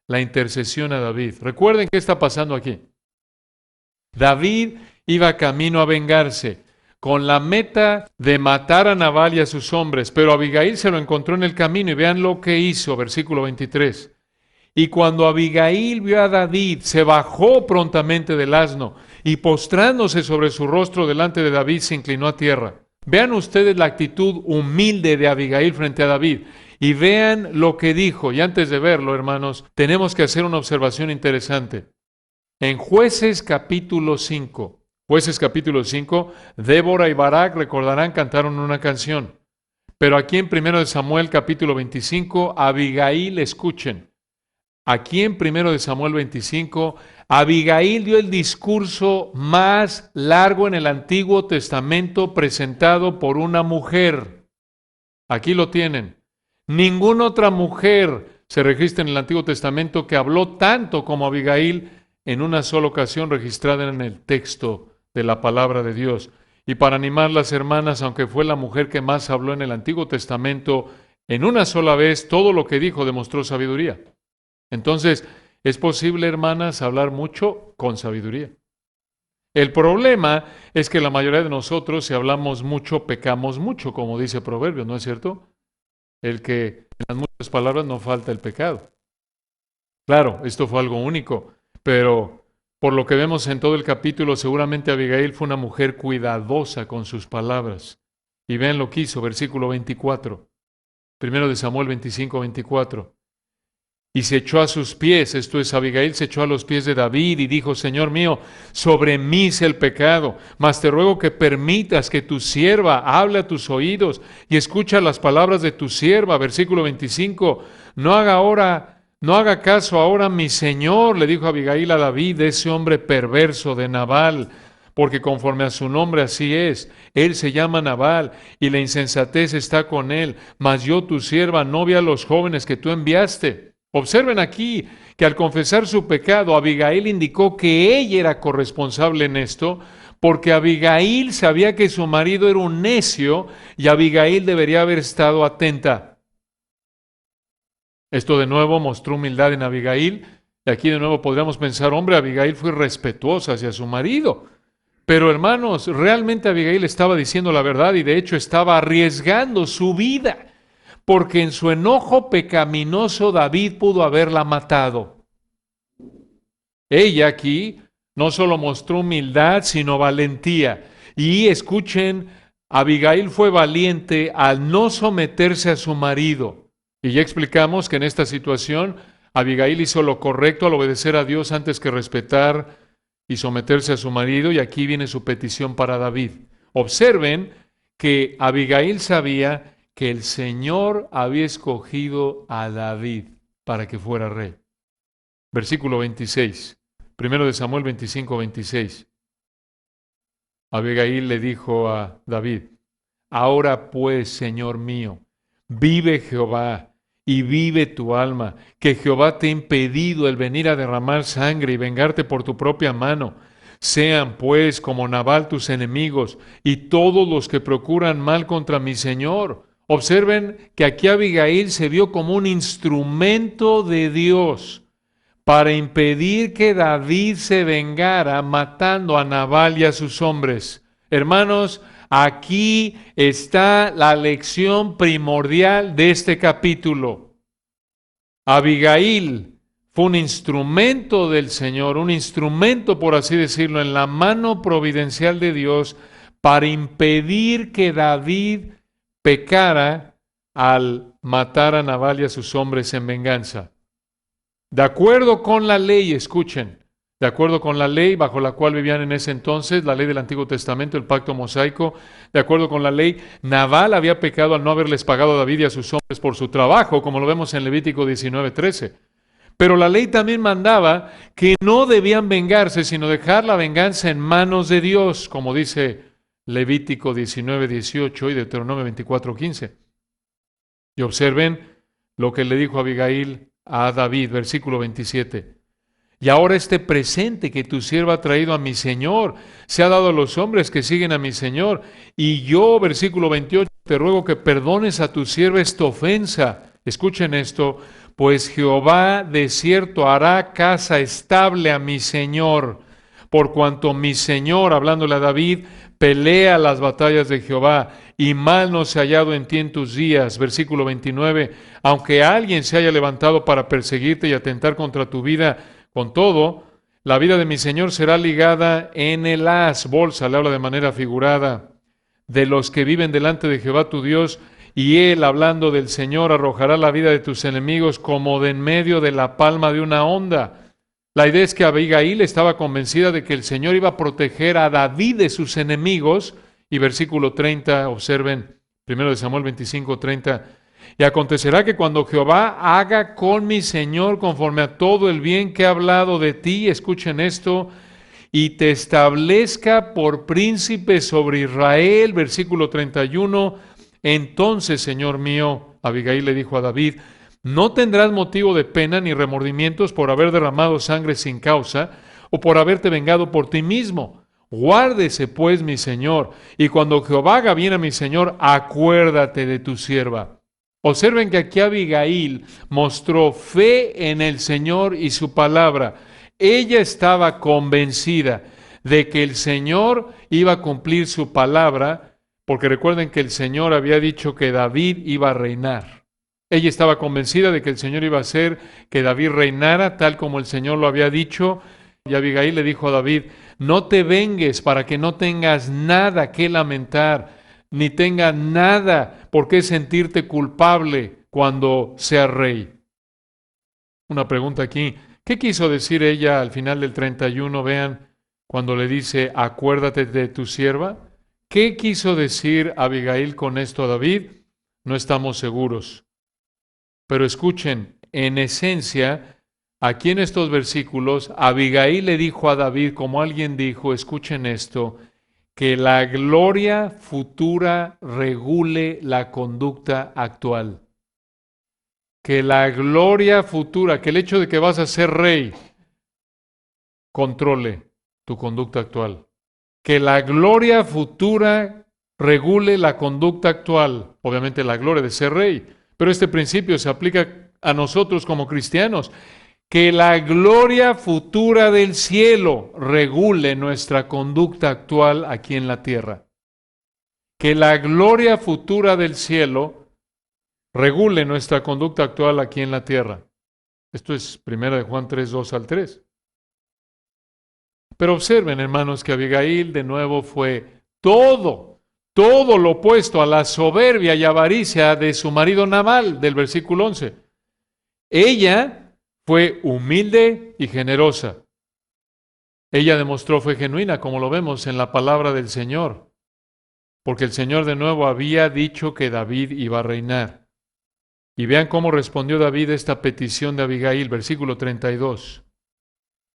La intercesión a David. Recuerden qué está pasando aquí. David iba camino a vengarse, con la meta de matar a Nabal y a sus hombres, pero Abigail se lo encontró en el camino y vean lo que hizo, versículo 23. Y cuando Abigail vio a David, se bajó prontamente del asno y postrándose sobre su rostro delante de David, se inclinó a tierra. Vean ustedes la actitud humilde de Abigail frente a David y vean lo que dijo. Y antes de verlo, hermanos, tenemos que hacer una observación interesante. En Jueces capítulo 5, Débora y Barak, recordarán, cantaron una canción. Pero aquí en 1 Samuel capítulo 25, Abigail, escuchen. Aquí en 1 Samuel 25, Abigail dio el discurso más largo en el Antiguo Testamento presentado por una mujer. Aquí lo tienen. Ninguna otra mujer se registra en el Antiguo Testamento que habló tanto como Abigail en una sola ocasión registrada en el texto de la palabra de Dios. Y para animar las hermanas, aunque fue la mujer que más habló en el Antiguo Testamento, en una sola vez todo lo que dijo demostró sabiduría. Entonces, es posible, hermanas, hablar mucho con sabiduría. El problema es que la mayoría de nosotros, si hablamos mucho, pecamos mucho, como dice Proverbios, ¿no es cierto? El que en las muchas palabras no falta el pecado. Claro, esto fue algo único, pero por lo que vemos en todo el capítulo, seguramente Abigail fue una mujer cuidadosa con sus palabras. Y vean lo que hizo, versículo 24, primero de Samuel 25, 24. Y se echó a sus pies, esto es, Abigail se echó a los pies de David y dijo, Señor mío, sobre mí es el pecado, mas te ruego que permitas que tu sierva hable a tus oídos y escucha las palabras de tu sierva. Versículo 25, no haga caso ahora mi señor, le dijo Abigail a David, de ese hombre perverso de Nabal, porque conforme a su nombre así es, él se llama Nabal y la insensatez está con él, mas yo tu sierva no vi a los jóvenes que tú enviaste. Observen aquí que al confesar su pecado, Abigail indicó que ella era corresponsable en esto, porque Abigail sabía que su marido era un necio y Abigail debería haber estado atenta. Esto de nuevo mostró humildad en Abigail, y aquí de nuevo podríamos pensar, hombre, Abigail fue respetuosa hacia su marido. Pero hermanos, realmente Abigail estaba diciendo la verdad y de hecho estaba arriesgando su vida, porque en su enojo pecaminoso David pudo haberla matado. Ella aquí no solo mostró humildad, sino valentía. Y escuchen, Abigail fue valiente al no someterse a su marido. Y ya explicamos que en esta situación Abigail hizo lo correcto al obedecer a Dios antes que respetar y someterse a su marido. Y aquí viene su petición para David. Observen que Abigail sabía que el Señor había escogido a David para que fuera rey. Versículo 26, primero de Samuel 25, 26. Abigail le dijo a David, ahora pues, Señor mío, vive Jehová y vive tu alma, que Jehová te ha impedido el venir a derramar sangre y vengarte por tu propia mano. Sean pues como Nabal tus enemigos y todos los que procuran mal contra mi Señor. Observen que aquí Abigail se vio como un instrumento de Dios para impedir que David se vengara matando a Nabal y a sus hombres. Hermanos, aquí está la lección primordial de este capítulo. Abigail fue un instrumento del Señor, un instrumento, por así decirlo, en la mano providencial de Dios para impedir que David pecara al matar a Nabal y a sus hombres en venganza. De acuerdo con la ley, escuchen, de acuerdo con la ley bajo la cual vivían en ese entonces, la ley del Antiguo Testamento, el pacto mosaico, de acuerdo con la ley, Nabal había pecado al no haberles pagado a David y a sus hombres por su trabajo, como lo vemos en Levítico 19:13. Pero la ley también mandaba que no debían vengarse, sino dejar la venganza en manos de Dios, como dice Levítico 19:18 y Deuteronomio 24:15. Y observen lo que le dijo Abigail a David, versículo 27. Y ahora este presente que tu sierva ha traído a mi Señor, se ha dado a los hombres que siguen a mi Señor. Y yo, versículo 28, te ruego que perdones a tu sierva esta ofensa. Escuchen esto, pues Jehová de cierto hará casa estable a mi Señor, por cuanto mi Señor, hablándole a David, pelea las batallas de Jehová, y mal no se ha hallado en ti en tus días. Versículo 29, aunque alguien se haya levantado para perseguirte y atentar contra tu vida, con todo, la vida de mi Señor será ligada en el haz, bolsa, le habla de manera figurada, de los que viven delante de Jehová tu Dios, y Él, hablando del Señor, arrojará la vida de tus enemigos como de en medio de la palma de una onda. La idea es que Abigail estaba convencida de que el Señor iba a proteger a David de sus enemigos. Y versículo 30, observen, 1 Samuel 25, 30. Y acontecerá que cuando Jehová haga con mi Señor conforme a todo el bien que ha hablado de ti, escuchen esto, y te establezca por príncipe sobre Israel, versículo 31, entonces, Señor mío, Abigail le dijo a David, No tendrás motivo de pena ni remordimientos por haber derramado sangre sin causa o por haberte vengado por ti mismo. Guárdese pues mi señor, y cuando Jehová haga bien a mi señor, acuérdate de tu sierva. Observen que aquí Abigail mostró fe en el Señor y su palabra. Ella estaba convencida de que el Señor iba a cumplir su palabra, porque recuerden que el Señor había dicho que David iba a reinar. Ella estaba convencida de que el Señor iba a hacer que David reinara tal como el Señor lo había dicho. Y Abigail le dijo a David, no te vengues para que no tengas nada que lamentar, ni tengas nada por qué sentirte culpable cuando seas rey. Una pregunta aquí, ¿qué quiso decir ella al final del 31? Vean, cuando le dice, acuérdate de tu sierva. ¿Qué quiso decir Abigail con esto a David? No estamos seguros. Pero escuchen, en esencia, aquí en estos versículos, Abigail le dijo a David, como alguien dijo, escuchen esto, que la gloria futura regule la conducta actual. Que la gloria futura, que el hecho de que vas a ser rey, controle tu conducta actual. Que la gloria futura regule la conducta actual. Obviamente la gloria de ser rey. Pero este principio se aplica a nosotros como cristianos. Que la gloria futura del cielo regule nuestra conducta actual aquí en la tierra. Que la gloria futura del cielo regule nuestra conducta actual aquí en la tierra. Esto es 1 Juan 3, 2 al 3. Pero observen, hermanos, que Abigail de nuevo fue todo lo opuesto a la soberbia y avaricia de su marido Nabal, del versículo 11. Ella fue humilde y generosa. Ella demostró fe genuina, como lo vemos en la palabra del Señor, porque el Señor de nuevo había dicho que David iba a reinar. Y vean cómo respondió David a esta petición de Abigail, versículo 32.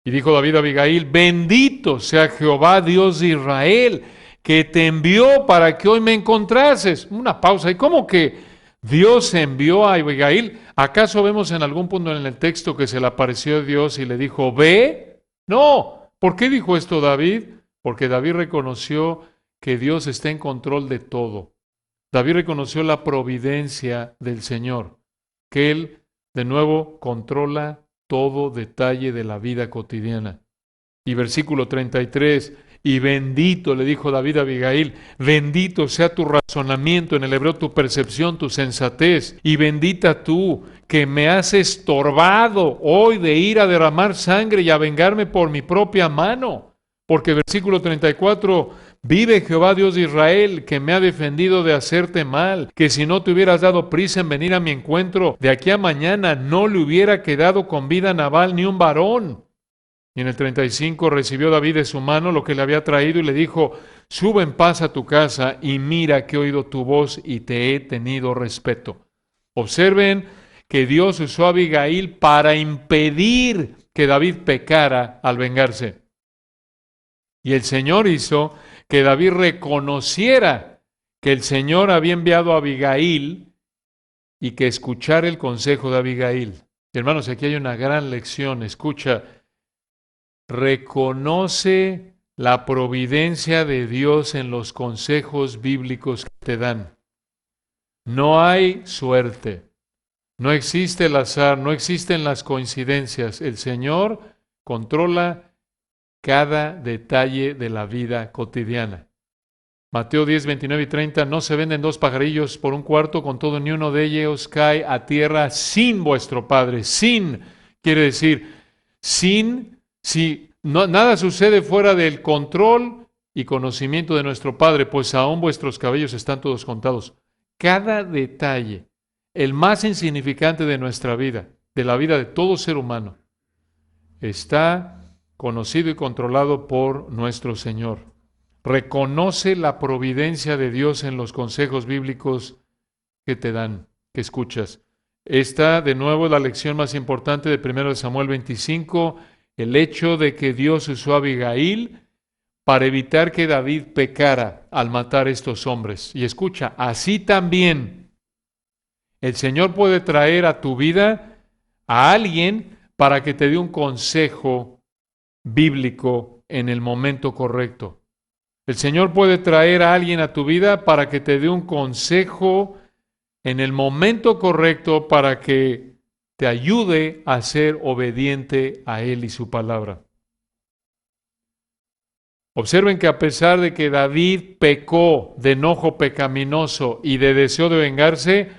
Y dijo David a Abigail, bendito sea Jehová, Dios de Israel, que te envió para que hoy me encontrases. Una pausa. ¿Y cómo que Dios envió a Abigail? ¿Acaso vemos en algún punto en el texto que se le apareció Dios y le dijo, ve? No. ¿Por qué dijo esto David? Porque David reconoció que Dios está en control de todo. David reconoció la providencia del Señor, que Él de nuevo controla todo detalle de la vida cotidiana. Y versículo 33, y bendito, le dijo David a Abigail, bendito sea tu razonamiento, en el hebreo tu percepción, tu sensatez, y bendita tú, que me has estorbado hoy de ir a derramar sangre y a vengarme por mi propia mano. Porque versículo 34, vive Jehová Dios de Israel, que me ha defendido de hacerte mal, que si no te hubieras dado prisa en venir a mi encuentro, de aquí a mañana no le hubiera quedado con vida a Nabal ni un varón. Y en el 35 recibió David de su mano lo que le había traído y le dijo, sube en paz a tu casa y mira que he oído tu voz y te he tenido respeto. Observen que Dios usó a Abigail para impedir que David pecara al vengarse. Y el Señor hizo que David reconociera que el Señor había enviado a Abigail y que escuchara el consejo de Abigail. Y hermanos, aquí hay una gran lección. Escucha, reconoce la providencia de Dios en los consejos bíblicos que te dan. No hay suerte, no existe el azar, no existen las coincidencias. El Señor controla cada detalle de la vida cotidiana. Mateo 10, 29 y 30, no se venden dos pajarillos por un cuarto, con todo ni uno de ellos cae a tierra sin vuestro Padre. Sin, quiere decir, sin, si no, nada sucede fuera del control y conocimiento de nuestro Padre, pues aún vuestros cabellos están todos contados. Cada detalle, el más insignificante de nuestra vida, de la vida de todo ser humano, está conocido y controlado por nuestro Señor. Reconoce la providencia de Dios en los consejos bíblicos que te dan, que escuchas. Esta, de nuevo, es la lección más importante de 1 Samuel 25, el hecho de que Dios usó a Abigail para evitar que David pecara al matar a estos hombres. Y escucha, así también El Señor puede traer a tu vida a alguien para que te dé un consejo bíblico en el momento correcto. El Señor puede traer a alguien a tu vida para que te dé un consejo en el momento correcto para que te ayude a ser obediente a Él y su palabra. Observen que a pesar de que David pecó de enojo pecaminoso y de deseo de vengarse,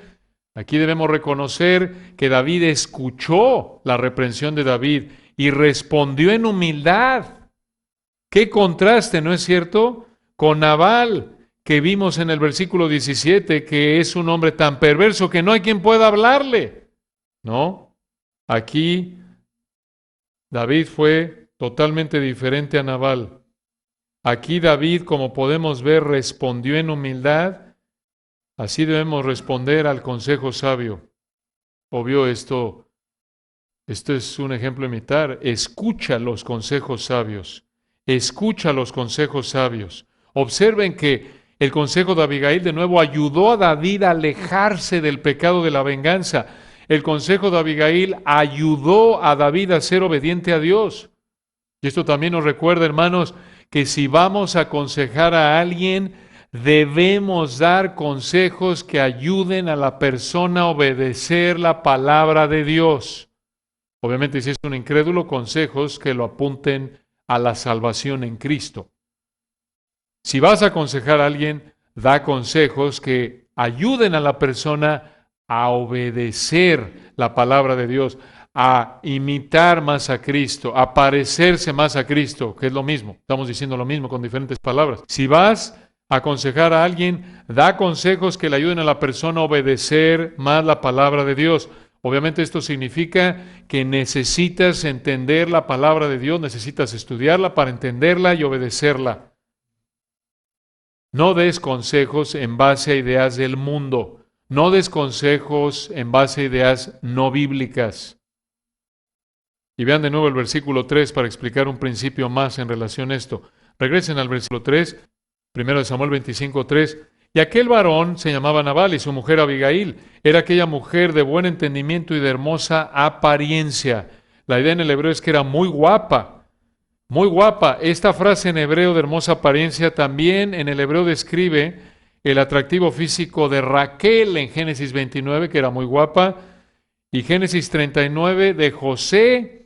aquí debemos reconocer que David escuchó la reprensión de David y respondió en humildad. ¡Qué contraste!, ¿no es cierto?, con Nabal, que vimos en el versículo 17, que es un hombre tan perverso que no hay quien pueda hablarle. No, aquí David fue totalmente diferente a Nabal. Aquí David, como podemos ver, respondió en humildad. Así debemos responder al consejo sabio. Obvio, esto es un ejemplo a imitar. Escucha los consejos sabios. Escucha los consejos sabios. Observen que el consejo de Abigail de nuevo ayudó a David a alejarse del pecado de la venganza. El consejo de Abigail ayudó a David a ser obediente a Dios. Y esto también nos recuerda, hermanos, que si vamos a aconsejar a alguien, debemos dar consejos que ayuden a la persona a obedecer la palabra de Dios. Obviamente, si es un incrédulo, consejos que lo apunten a la salvación en Cristo. Si vas a aconsejar a alguien, da consejos que ayuden a la persona a obedecer la palabra de Dios, a imitar más a Cristo, a parecerse más a Cristo, que es lo mismo. Estamos diciendo lo mismo con diferentes palabras. Si vas a aconsejar a alguien, da consejos que le ayuden a la persona a obedecer más la palabra de Dios. Obviamente esto significa que necesitas entender la palabra de Dios, necesitas estudiarla para entenderla y obedecerla. No des consejos en base a ideas del mundo. No des consejos en base a ideas no bíblicas. Y vean de nuevo el versículo 3 para explicar un principio más en relación a esto. Regresen al versículo 3, 1 Samuel 25, 3. Y aquel varón se llamaba Nabal y su mujer Abigail. Era aquella mujer de buen entendimiento y de hermosa apariencia. La idea en el hebreo es que era muy guapa. Muy guapa. Esta frase en hebreo de hermosa apariencia también en el hebreo describe el atractivo físico de Raquel en Génesis 29, que era muy guapa, y Génesis 39 de José.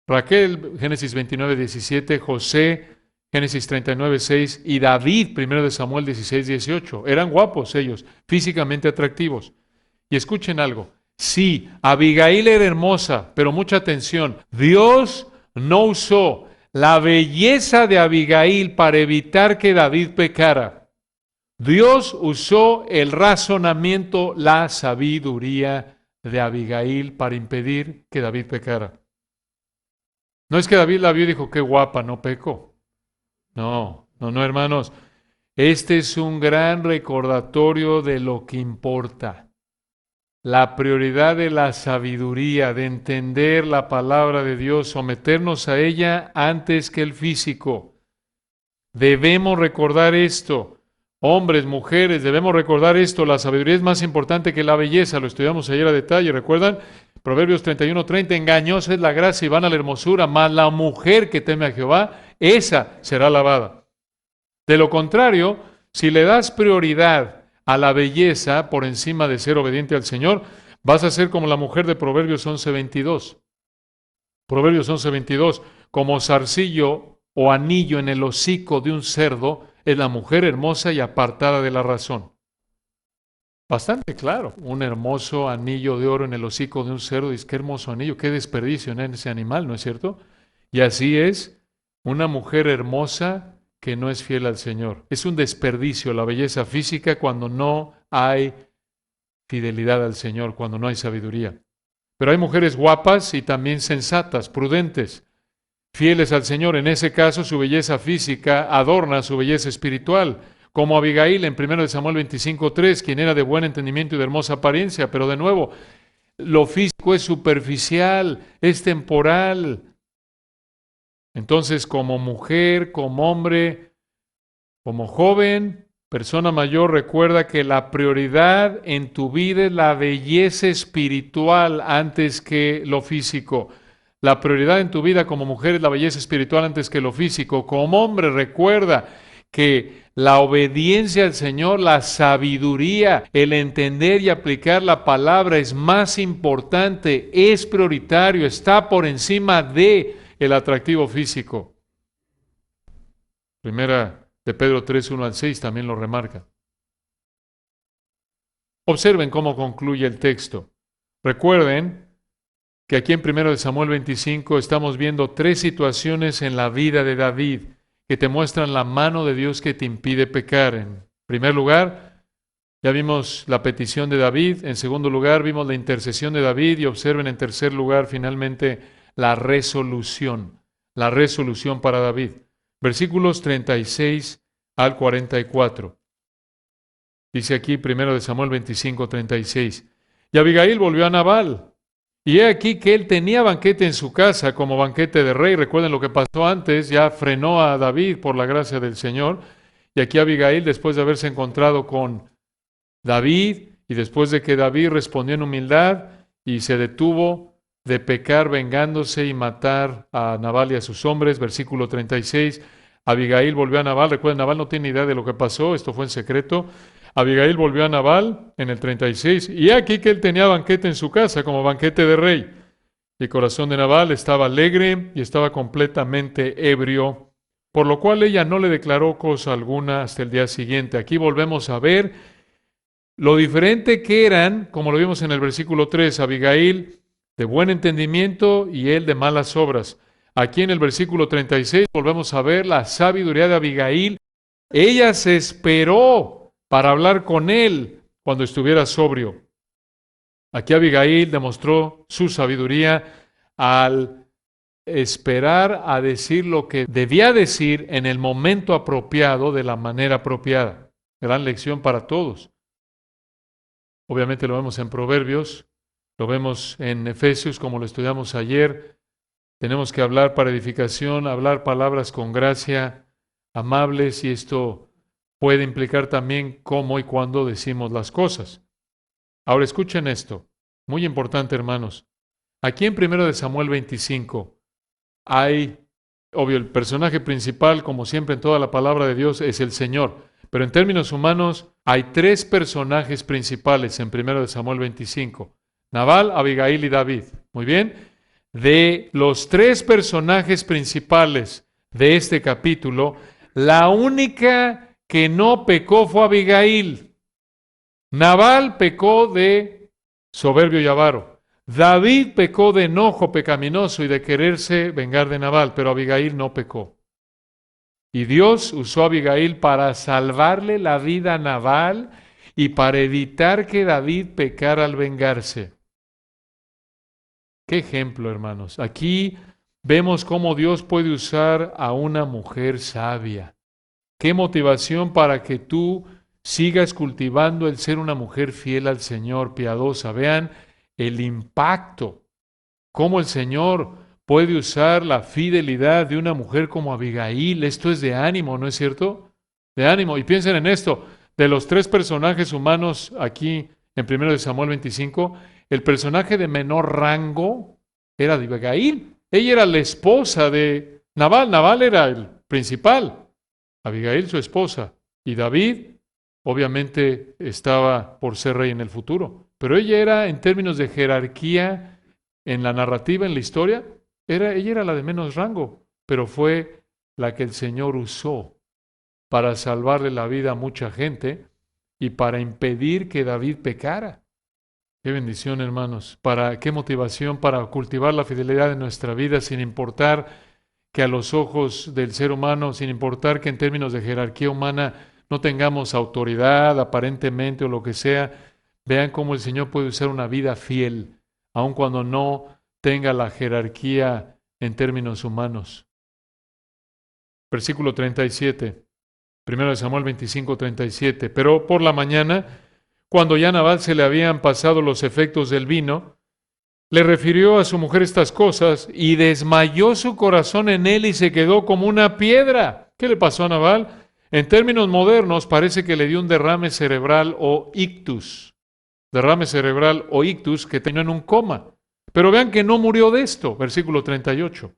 Raquel, Génesis 29, 17, José, Génesis 39, 6, y David, 1 Samuel 16, 18. Eran guapos ellos, físicamente atractivos. Y escuchen algo, sí, Abigail era hermosa, pero mucha atención, Dios no usó la belleza de Abigail para evitar que David pecara. Dios usó el razonamiento, la sabiduría de Abigail para impedir que David pecara. No es que David la vio y dijo, qué guapa, no peco. No, hermanos. Este es un gran recordatorio de lo que importa. La prioridad de la sabiduría, de entender la palabra de Dios, someternos a ella antes que el físico. Debemos recordar esto. Hombres, mujeres, debemos recordar esto. La sabiduría es más importante que la belleza. Lo estudiamos ayer a detalle, ¿recuerdan? Proverbios 31:30, engañosa es la gracia y vana la hermosura, mas la mujer que teme a Jehová, esa será alabada. De lo contrario, si le das prioridad a la belleza por encima de ser obediente al Señor, vas a ser como la mujer de Proverbios 11:22. Proverbios 11:22, como zarcillo o anillo en el hocico de un cerdo, es la mujer hermosa y apartada de la razón. Bastante claro, un hermoso anillo de oro en el hocico de un cerdo, dice, qué hermoso anillo, qué desperdicio en ese animal, ¿no es cierto? Y así es una mujer hermosa que no es fiel al Señor. Es un desperdicio la belleza física cuando no hay fidelidad al Señor, cuando no hay sabiduría. Pero hay mujeres guapas y también sensatas, prudentes, fieles al Señor. En ese caso, su belleza física adorna su belleza espiritual, como Abigail en 1 Samuel 25:3, quien era de buen entendimiento y de hermosa apariencia, pero de nuevo, lo físico es superficial, es temporal. Entonces, como mujer, como hombre, como joven, Persona mayor, recuerda que la prioridad en tu vida es la belleza espiritual antes que lo físico. La prioridad en tu vida como mujer es la belleza espiritual antes que lo físico. Como hombre, recuerda que la obediencia al Señor, la sabiduría, el entender y aplicar la palabra es más importante, es prioritario, está por encima de el atractivo físico. Primera de Pedro 3, 1 al 6 también lo remarca. Observen cómo concluye el texto. Recuerden que aquí en 1 de Samuel 25 estamos viendo tres situaciones en la vida de David que te muestran la mano de Dios que te impide pecar. En primer lugar, ya vimos la petición de David. En segundo lugar, vimos la intercesión de David. Y observen en tercer lugar, finalmente, la resolución para David. Versículos 36 al 44. Dice aquí 1 de Samuel 25, 36. Y Abigail volvió a Nabal. Y he aquí que él tenía banquete en su casa como banquete de rey. Recuerden lo que pasó antes, ya frenó a David por la gracia del Señor. Y aquí Abigail, después de haberse encontrado con David, y después de que David respondió en humildad y se detuvo de pecar vengándose y matar a Nabal y a sus hombres, versículo 36, Abigail volvió a Nabal. Recuerden, Nabal no tiene idea de lo que pasó, esto fue en secreto. Abigail volvió a Nabal en el 36, y aquí que él tenía banquete en su casa como banquete de rey. Y el corazón de Nabal estaba alegre y estaba completamente ebrio, por lo cual ella no le declaró cosa alguna hasta el día siguiente. Aquí volvemos a ver lo diferente que eran, como lo vimos en el versículo 3, Abigail de buen entendimiento y él de malas obras. Aquí en el versículo 36 volvemos a ver la sabiduría de Abigail. Ella se esperó para hablar con él cuando estuviera sobrio. Aquí Abigail demostró su sabiduría al esperar a decir lo que debía decir en el momento apropiado, de la manera apropiada. Gran lección para todos. Obviamente lo vemos en Proverbios, lo vemos en Efesios, como lo estudiamos ayer. Tenemos que hablar para edificación, hablar palabras con gracia, amables, y esto puede implicar también cómo y cuándo decimos las cosas. Ahora escuchen esto, muy importante, hermanos. Aquí en 1 de Samuel 25 hay, obvio, el personaje principal, como siempre en toda la palabra de Dios, es el Señor. Pero en términos humanos, hay tres personajes principales en 1 de Samuel 25. Nabal, Abigail y David. Muy bien. De los tres personajes principales de este capítulo, la única que no pecó fue Abigail. Nabal pecó de soberbio y avaro. David pecó de enojo pecaminoso y de quererse vengar de Nabal, pero Abigail no pecó. Y Dios usó a Abigail para salvarle la vida a Nabal y para evitar que David pecara al vengarse. Qué ejemplo, hermanos. Aquí vemos cómo Dios puede usar a una mujer sabia. Qué motivación para que tú sigas cultivando el ser una mujer fiel al Señor, piadosa. Vean el impacto, cómo el Señor puede usar la fidelidad de una mujer como Abigail. Esto es de ánimo, ¿no es cierto? De ánimo. Y piensen en esto, de los tres personajes humanos aquí en 1 de Samuel 25, el personaje de menor rango era de Abigail. Ella era la esposa de Nabal. Nabal era el principal. Abigail su esposa. Y David, obviamente, estaba por ser rey en el futuro. Pero ella era, en términos de jerarquía, en la narrativa, en la historia, ella era la de menos rango, pero fue la que el Señor usó para salvarle la vida a mucha gente y para impedir que David pecara. Qué bendición, hermanos. Qué motivación para cultivar la fidelidad en nuestra vida, sin importar que a los ojos del ser humano, sin importar que en términos de jerarquía humana no tengamos autoridad aparentemente o lo que sea. Vean cómo el Señor puede usar una vida fiel, aun cuando no tenga la jerarquía en términos humanos. Versículo 37, 1 Samuel 25, 37. Pero por la mañana, cuando ya a Nabal se le habían pasado los efectos del vino, le refirió a su mujer estas cosas y desmayó su corazón en él y se quedó como una piedra. ¿Qué le pasó a Nabal? En términos modernos, parece que le dio un derrame cerebral o ictus. Derrame cerebral o ictus que terminó en un coma. Pero vean que no murió de esto. Versículo 38.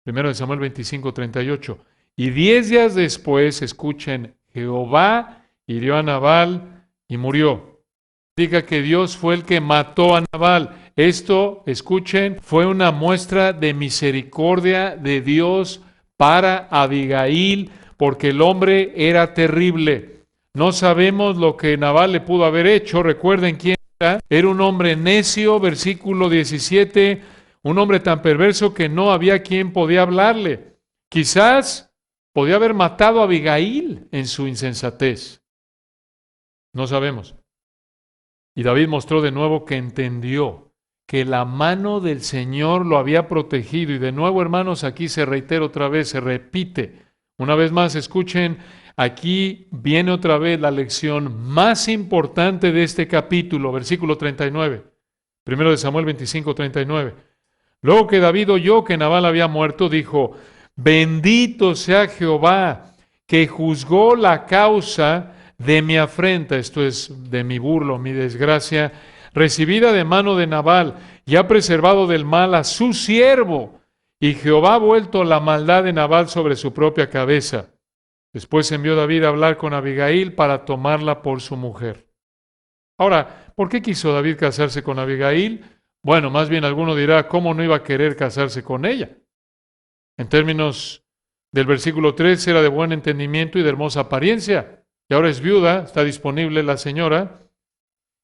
Primero de Samuel 25, 38. Y 10 días después, escuchen, Jehová hirió a Nabal y murió. Diga que Dios fue el que mató a Nabal. Esto, escuchen, fue una muestra de misericordia de Dios para Abigail, porque el hombre era terrible. No sabemos lo que Nabal le pudo haber hecho. Recuerden quién era. Era un hombre necio, versículo 17, un hombre tan perverso que no había quien podía hablarle. Quizás podía haber matado a Abigail en su insensatez. No sabemos. Y David mostró de nuevo que entendió que la mano del Señor lo había protegido. Y de nuevo, hermanos, aquí se reitera otra vez, se repite. Una vez más, escuchen, aquí viene otra vez la lección más importante de este capítulo, versículo 39. Primero de Samuel 25, 39. Luego que David oyó que Nabal había muerto, dijo, bendito sea Jehová, que juzgó la causa de mi afrenta, esto es, de mi burlo, mi desgracia, recibida de mano de Nabal, y ha preservado del mal a su siervo, y Jehová ha vuelto la maldad de Nabal sobre su propia cabeza. Después envió David a hablar con Abigail para tomarla por su mujer. Ahora, ¿por qué quiso David casarse con Abigail? Bueno, más bien alguno dirá, ¿cómo no iba a querer casarse con ella? En términos del versículo 3, era de buen entendimiento y de hermosa apariencia. Y ahora es viuda, está disponible la señora.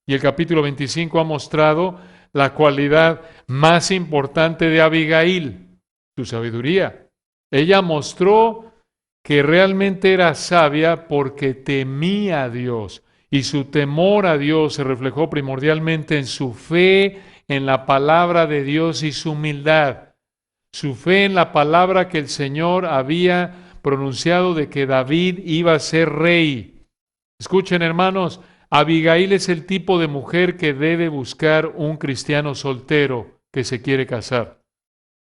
Y el capítulo 25 ha mostrado la cualidad más importante de Abigail, su sabiduría. Ella mostró que realmente era sabia porque temía a Dios. Y su temor a Dios se reflejó primordialmente en su fe en la palabra de Dios y su humildad. Su fe en la palabra que el Señor había pronunciado de que David iba a ser rey. Escuchen, hermanos, Abigail es el tipo de mujer que debe buscar un cristiano soltero que se quiere casar.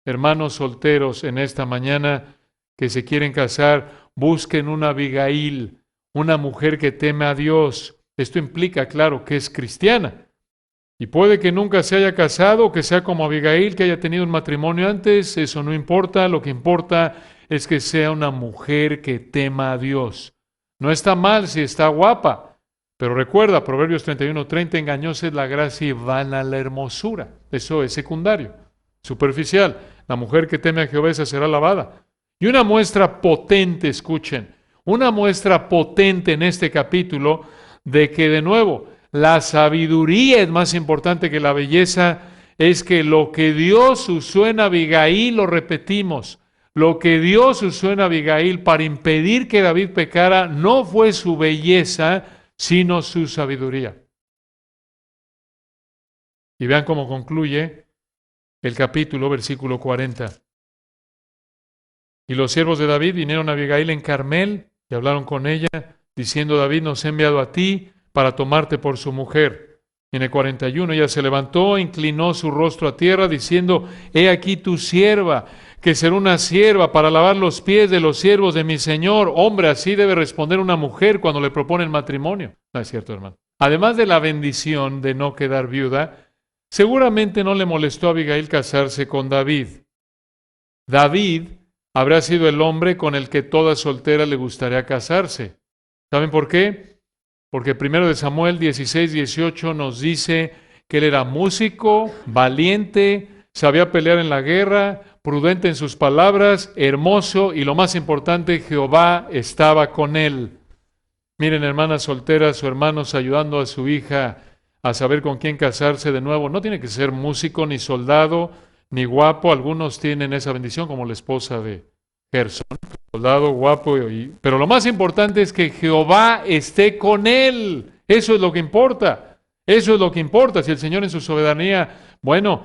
Hermanos solteros en esta mañana que se quieren casar, busquen una Abigail, una mujer que teme a Dios. Esto implica, claro, que es cristiana. Y puede que nunca se haya casado, que sea como Abigail, que haya tenido un matrimonio antes, eso no importa. Lo que importa es que sea una mujer que tema a Dios. No está mal si está guapa, pero recuerda, Proverbios 31:30, engañosa es la gracia y vana la hermosura. Eso es secundario, superficial. La mujer que teme a Jehová esa será alabada. Y una muestra potente, escuchen, una muestra potente en este capítulo de que de nuevo la sabiduría es más importante que la belleza, es que lo que Dios usó en Abigail, lo repetimos, lo que Dios usó en Abigail para impedir que David pecara no fue su belleza, sino su sabiduría. Y vean cómo concluye el capítulo, versículo 40. Y los siervos de David vinieron a Abigail en Carmel y hablaron con ella, diciendo, David nos ha enviado a ti para tomarte por su mujer. Y en el 41 ella se levantó, inclinó su rostro a tierra, diciendo, he aquí tu sierva, que será una sierva para lavar los pies de los siervos de mi señor. Hombre, así debe responder una mujer cuando le proponen matrimonio. No es cierto, hermano. Además de la bendición de no quedar viuda, seguramente no le molestó a Abigail casarse con David. David habrá sido el hombre con el que toda soltera le gustaría casarse. ¿Saben por qué? Porque 1 Samuel 16:18 nos dice que él era músico, valiente, sabía pelear en la guerra, prudente en sus palabras, hermoso y lo más importante, Jehová estaba con él. Miren, hermanas solteras o hermanos ayudando a su hija a saber con quién casarse de nuevo. No tiene que ser músico, ni soldado, ni guapo. Algunos tienen esa bendición, como la esposa de Gerson, soldado guapo. Pero lo más importante es que Jehová esté con él. Eso es lo que importa. Eso es lo que importa. Si el Señor en su soberanía, bueno,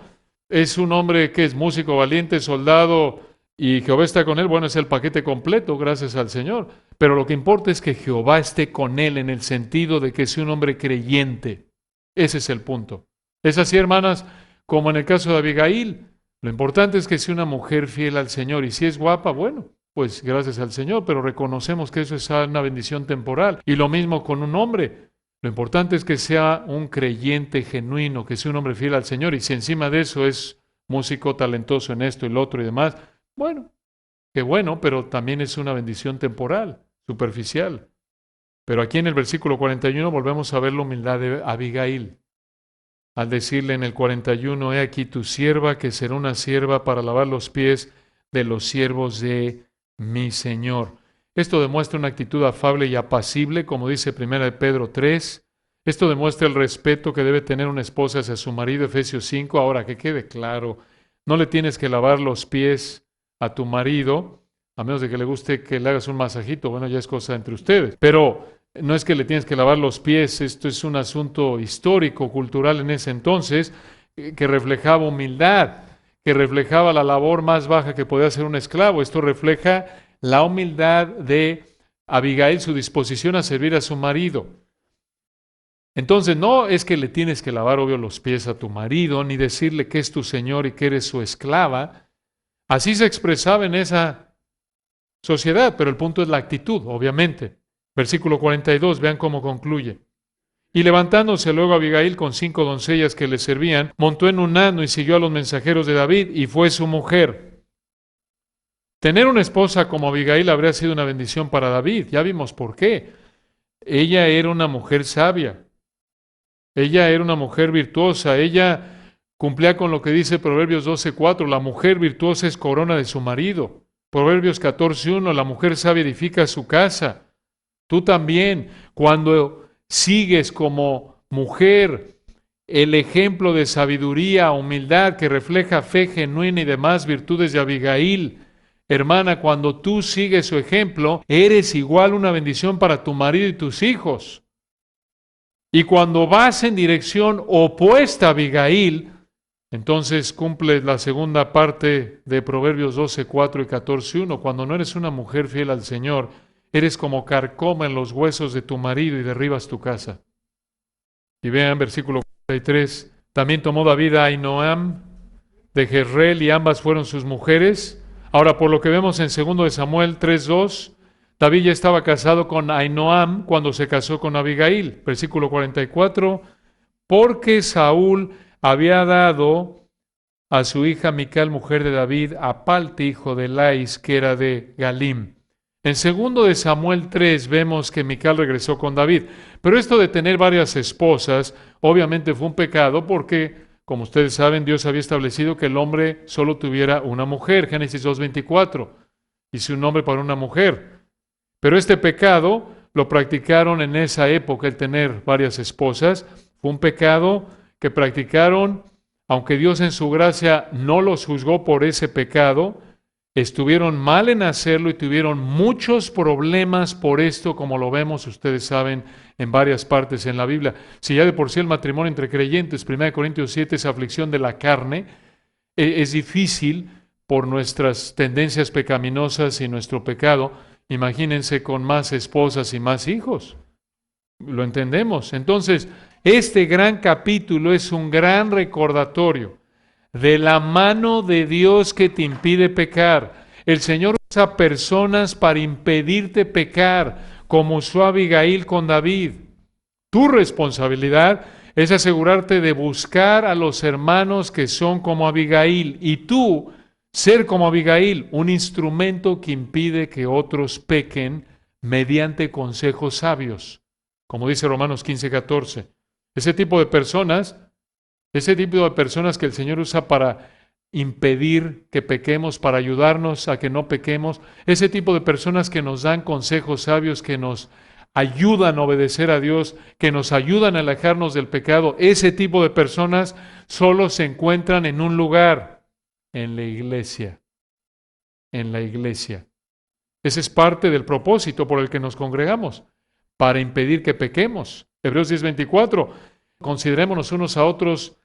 es un hombre que es músico, valiente, soldado, y Jehová está con él, bueno, es el paquete completo, gracias al Señor. Pero lo que importa es que Jehová esté con él en el sentido de que sea un hombre creyente. Ese es el punto. Es así, hermanas, como en el caso de Abigail. Lo importante es que sea una mujer fiel al Señor. Y si es guapa, bueno, pues gracias al Señor, pero reconocemos que eso es una bendición temporal. Y lo mismo con un hombre. Lo importante es que sea un creyente genuino, que sea un hombre fiel al Señor. Y si encima de eso es músico talentoso en esto y lo otro y demás, bueno, qué bueno, pero también es una bendición temporal, superficial. Pero aquí en el versículo 41 volvemos a ver la humildad de Abigail. Al decirle en el 41, he aquí tu sierva, que será una sierva para lavar los pies de los siervos de mi Señor. Esto demuestra una actitud afable y apacible, como dice 1 de Pedro 3. Esto demuestra el respeto que debe tener una esposa hacia su marido, Efesios 5. Ahora, que quede claro, no le tienes que lavar los pies a tu marido, a menos de que le guste que le hagas un masajito. Bueno, ya es cosa entre ustedes. Pero no es que le tienes que lavar los pies, esto es un asunto histórico, cultural en ese entonces, que reflejaba humildad, que reflejaba la labor más baja que podía hacer un esclavo. Esto refleja la humildad de Abigail, su disposición a servir a su marido. Entonces, no es que le tienes que lavar, obvio, los pies a tu marido, ni decirle que es tu señor y que eres su esclava. Así se expresaba en esa sociedad, pero el punto es la actitud, obviamente. Versículo 42, vean cómo concluye. Y levantándose luego Abigail con 5 doncellas que le servían, montó en un asno y siguió a los mensajeros de David, y fue su mujer. Tener una esposa como Abigail habría sido una bendición para David. Ya vimos por qué. Ella era una mujer sabia. Ella era una mujer virtuosa. Ella cumplía con lo que dice Proverbios 12:4. La mujer virtuosa es corona de su marido. Proverbios 14:1. La mujer sabia edifica su casa. Tú también, cuando sigues como mujer el ejemplo de sabiduría, humildad que refleja fe genuina y demás virtudes de Abigail, hermana, cuando tú sigues su ejemplo, eres igual una bendición para tu marido y tus hijos. Y cuando vas en dirección opuesta a Abigail, entonces cumples la segunda parte de Proverbios 12:4 y 14:1. Cuando no eres una mujer fiel al Señor, eres como carcoma en los huesos de tu marido y derribas tu casa. Y vean versículo 43. También tomó David a Ahinoam de Jezreel y ambas fueron sus mujeres. Ahora, por lo que vemos en 2 de Samuel 3:2, David ya estaba casado con Ahinoam cuando se casó con Abigail. Versículo 44. Porque Saúl había dado a su hija Mical, mujer de David, a Palti, hijo de Lais, que era de Galim. En 2 de Samuel 3 vemos que Mical regresó con David. Pero esto de tener varias esposas, obviamente fue un pecado porque, como ustedes saben, Dios había establecido que el hombre solo tuviera una mujer, Génesis 2:24, hizo un hombre para una mujer. Pero este pecado lo practicaron en esa época, el tener varias esposas. Fue un pecado que practicaron, aunque Dios en su gracia no los juzgó por ese pecado. Estuvieron mal en hacerlo y tuvieron muchos problemas por esto, como lo vemos, ustedes saben, en varias partes en la Biblia. Si ya de por sí el matrimonio entre creyentes, 1 Corintios 7, es aflicción de la carne, es difícil por nuestras tendencias pecaminosas y nuestro pecado. Imagínense con más esposas y más hijos. Lo entendemos. Entonces, este gran capítulo es un gran recordatorio de la mano de Dios que te impide pecar. El Señor usa personas para impedirte pecar, como usó Abigail con David. Tu responsabilidad es asegurarte de buscar a los hermanos que son como Abigail y tú ser como Abigail, un instrumento que impide que otros pequen mediante consejos sabios, como dice Romanos 15:14. Ese tipo de personas que el Señor usa para impedir que pequemos, para ayudarnos a que no pequemos, ese tipo de personas que nos dan consejos sabios, que nos ayudan a obedecer a Dios, que nos ayudan a alejarnos del pecado, ese tipo de personas solo se encuentran en un lugar, en la iglesia. En la iglesia. Ese es parte del propósito por el que nos congregamos, para impedir que pequemos. Hebreos 10:24, considerémonos unos a otros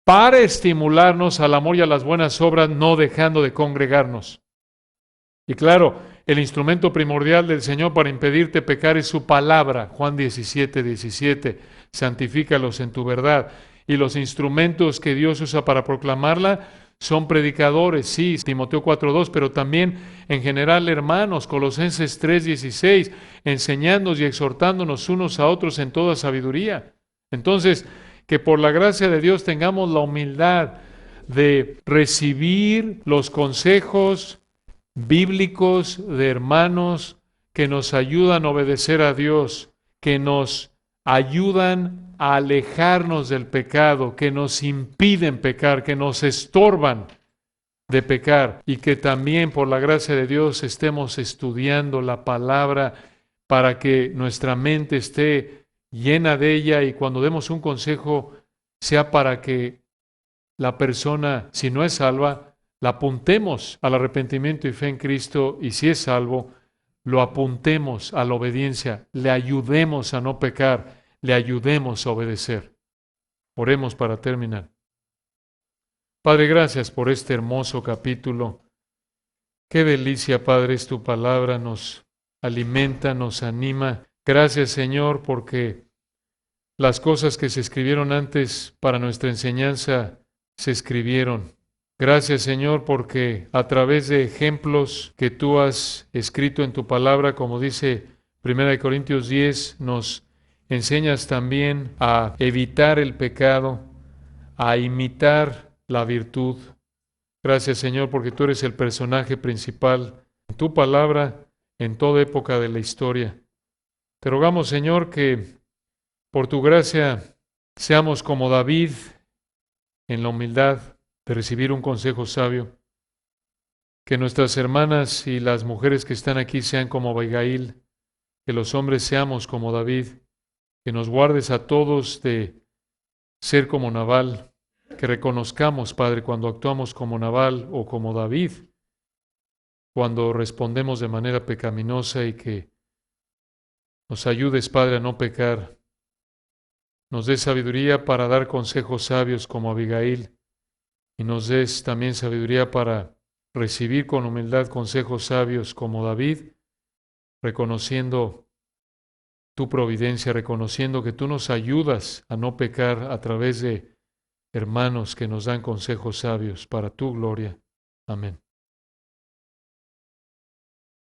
para estimularnos al amor y a las buenas obras, no dejando de congregarnos. Y claro, el instrumento primordial del Señor para impedirte pecar es su palabra. Juan 17:17, santifícalos en tu verdad. Y los instrumentos que Dios usa para proclamarla son predicadores, sí, Timoteo 4:2, pero también en general hermanos, Colosenses 3:16, enseñándonos y exhortándonos unos a otros en toda sabiduría. Entonces, que por la gracia de Dios tengamos la humildad de recibir los consejos bíblicos de hermanos que nos ayudan a obedecer a Dios, que nos ayudan a alejarnos del pecado, que nos impiden pecar, que nos estorban de pecar, y que también por la gracia de Dios estemos estudiando la palabra para que nuestra mente esté llena de ella, y cuando demos un consejo sea para que la persona, si no es salva, la apuntemos al arrepentimiento y fe en Cristo, y si es salvo, lo apuntemos a la obediencia, le ayudemos a no pecar, le ayudemos a obedecer. Oremos para terminar. Padre, gracias por este hermoso capítulo. Qué delicia, Padre, es tu palabra, nos alimenta, nos anima. Gracias, Señor, porque las cosas que se escribieron antes para nuestra enseñanza se escribieron. Gracias, Señor, porque a través de ejemplos que tú has escrito en tu palabra, como dice 1 Corintios 10, nos enseñas también a evitar el pecado, a imitar la virtud. Gracias, Señor, porque tú eres el personaje principal en tu palabra en toda época de la historia. Te rogamos, Señor, que por tu gracia seamos como David en la humildad de recibir un consejo sabio. Que nuestras hermanas y las mujeres que están aquí sean como Abigail, que los hombres seamos como David, que nos guardes a todos de ser como Nabal, que reconozcamos, Padre, cuando actuamos como Nabal o como David, cuando respondemos de manera pecaminosa, y que nos ayudes, Padre, a no pecar. Nos des sabiduría para dar consejos sabios como Abigail, y nos des también sabiduría para recibir con humildad consejos sabios como David, reconociendo tu providencia, reconociendo que tú nos ayudas a no pecar a través de hermanos que nos dan consejos sabios para tu gloria. Amén.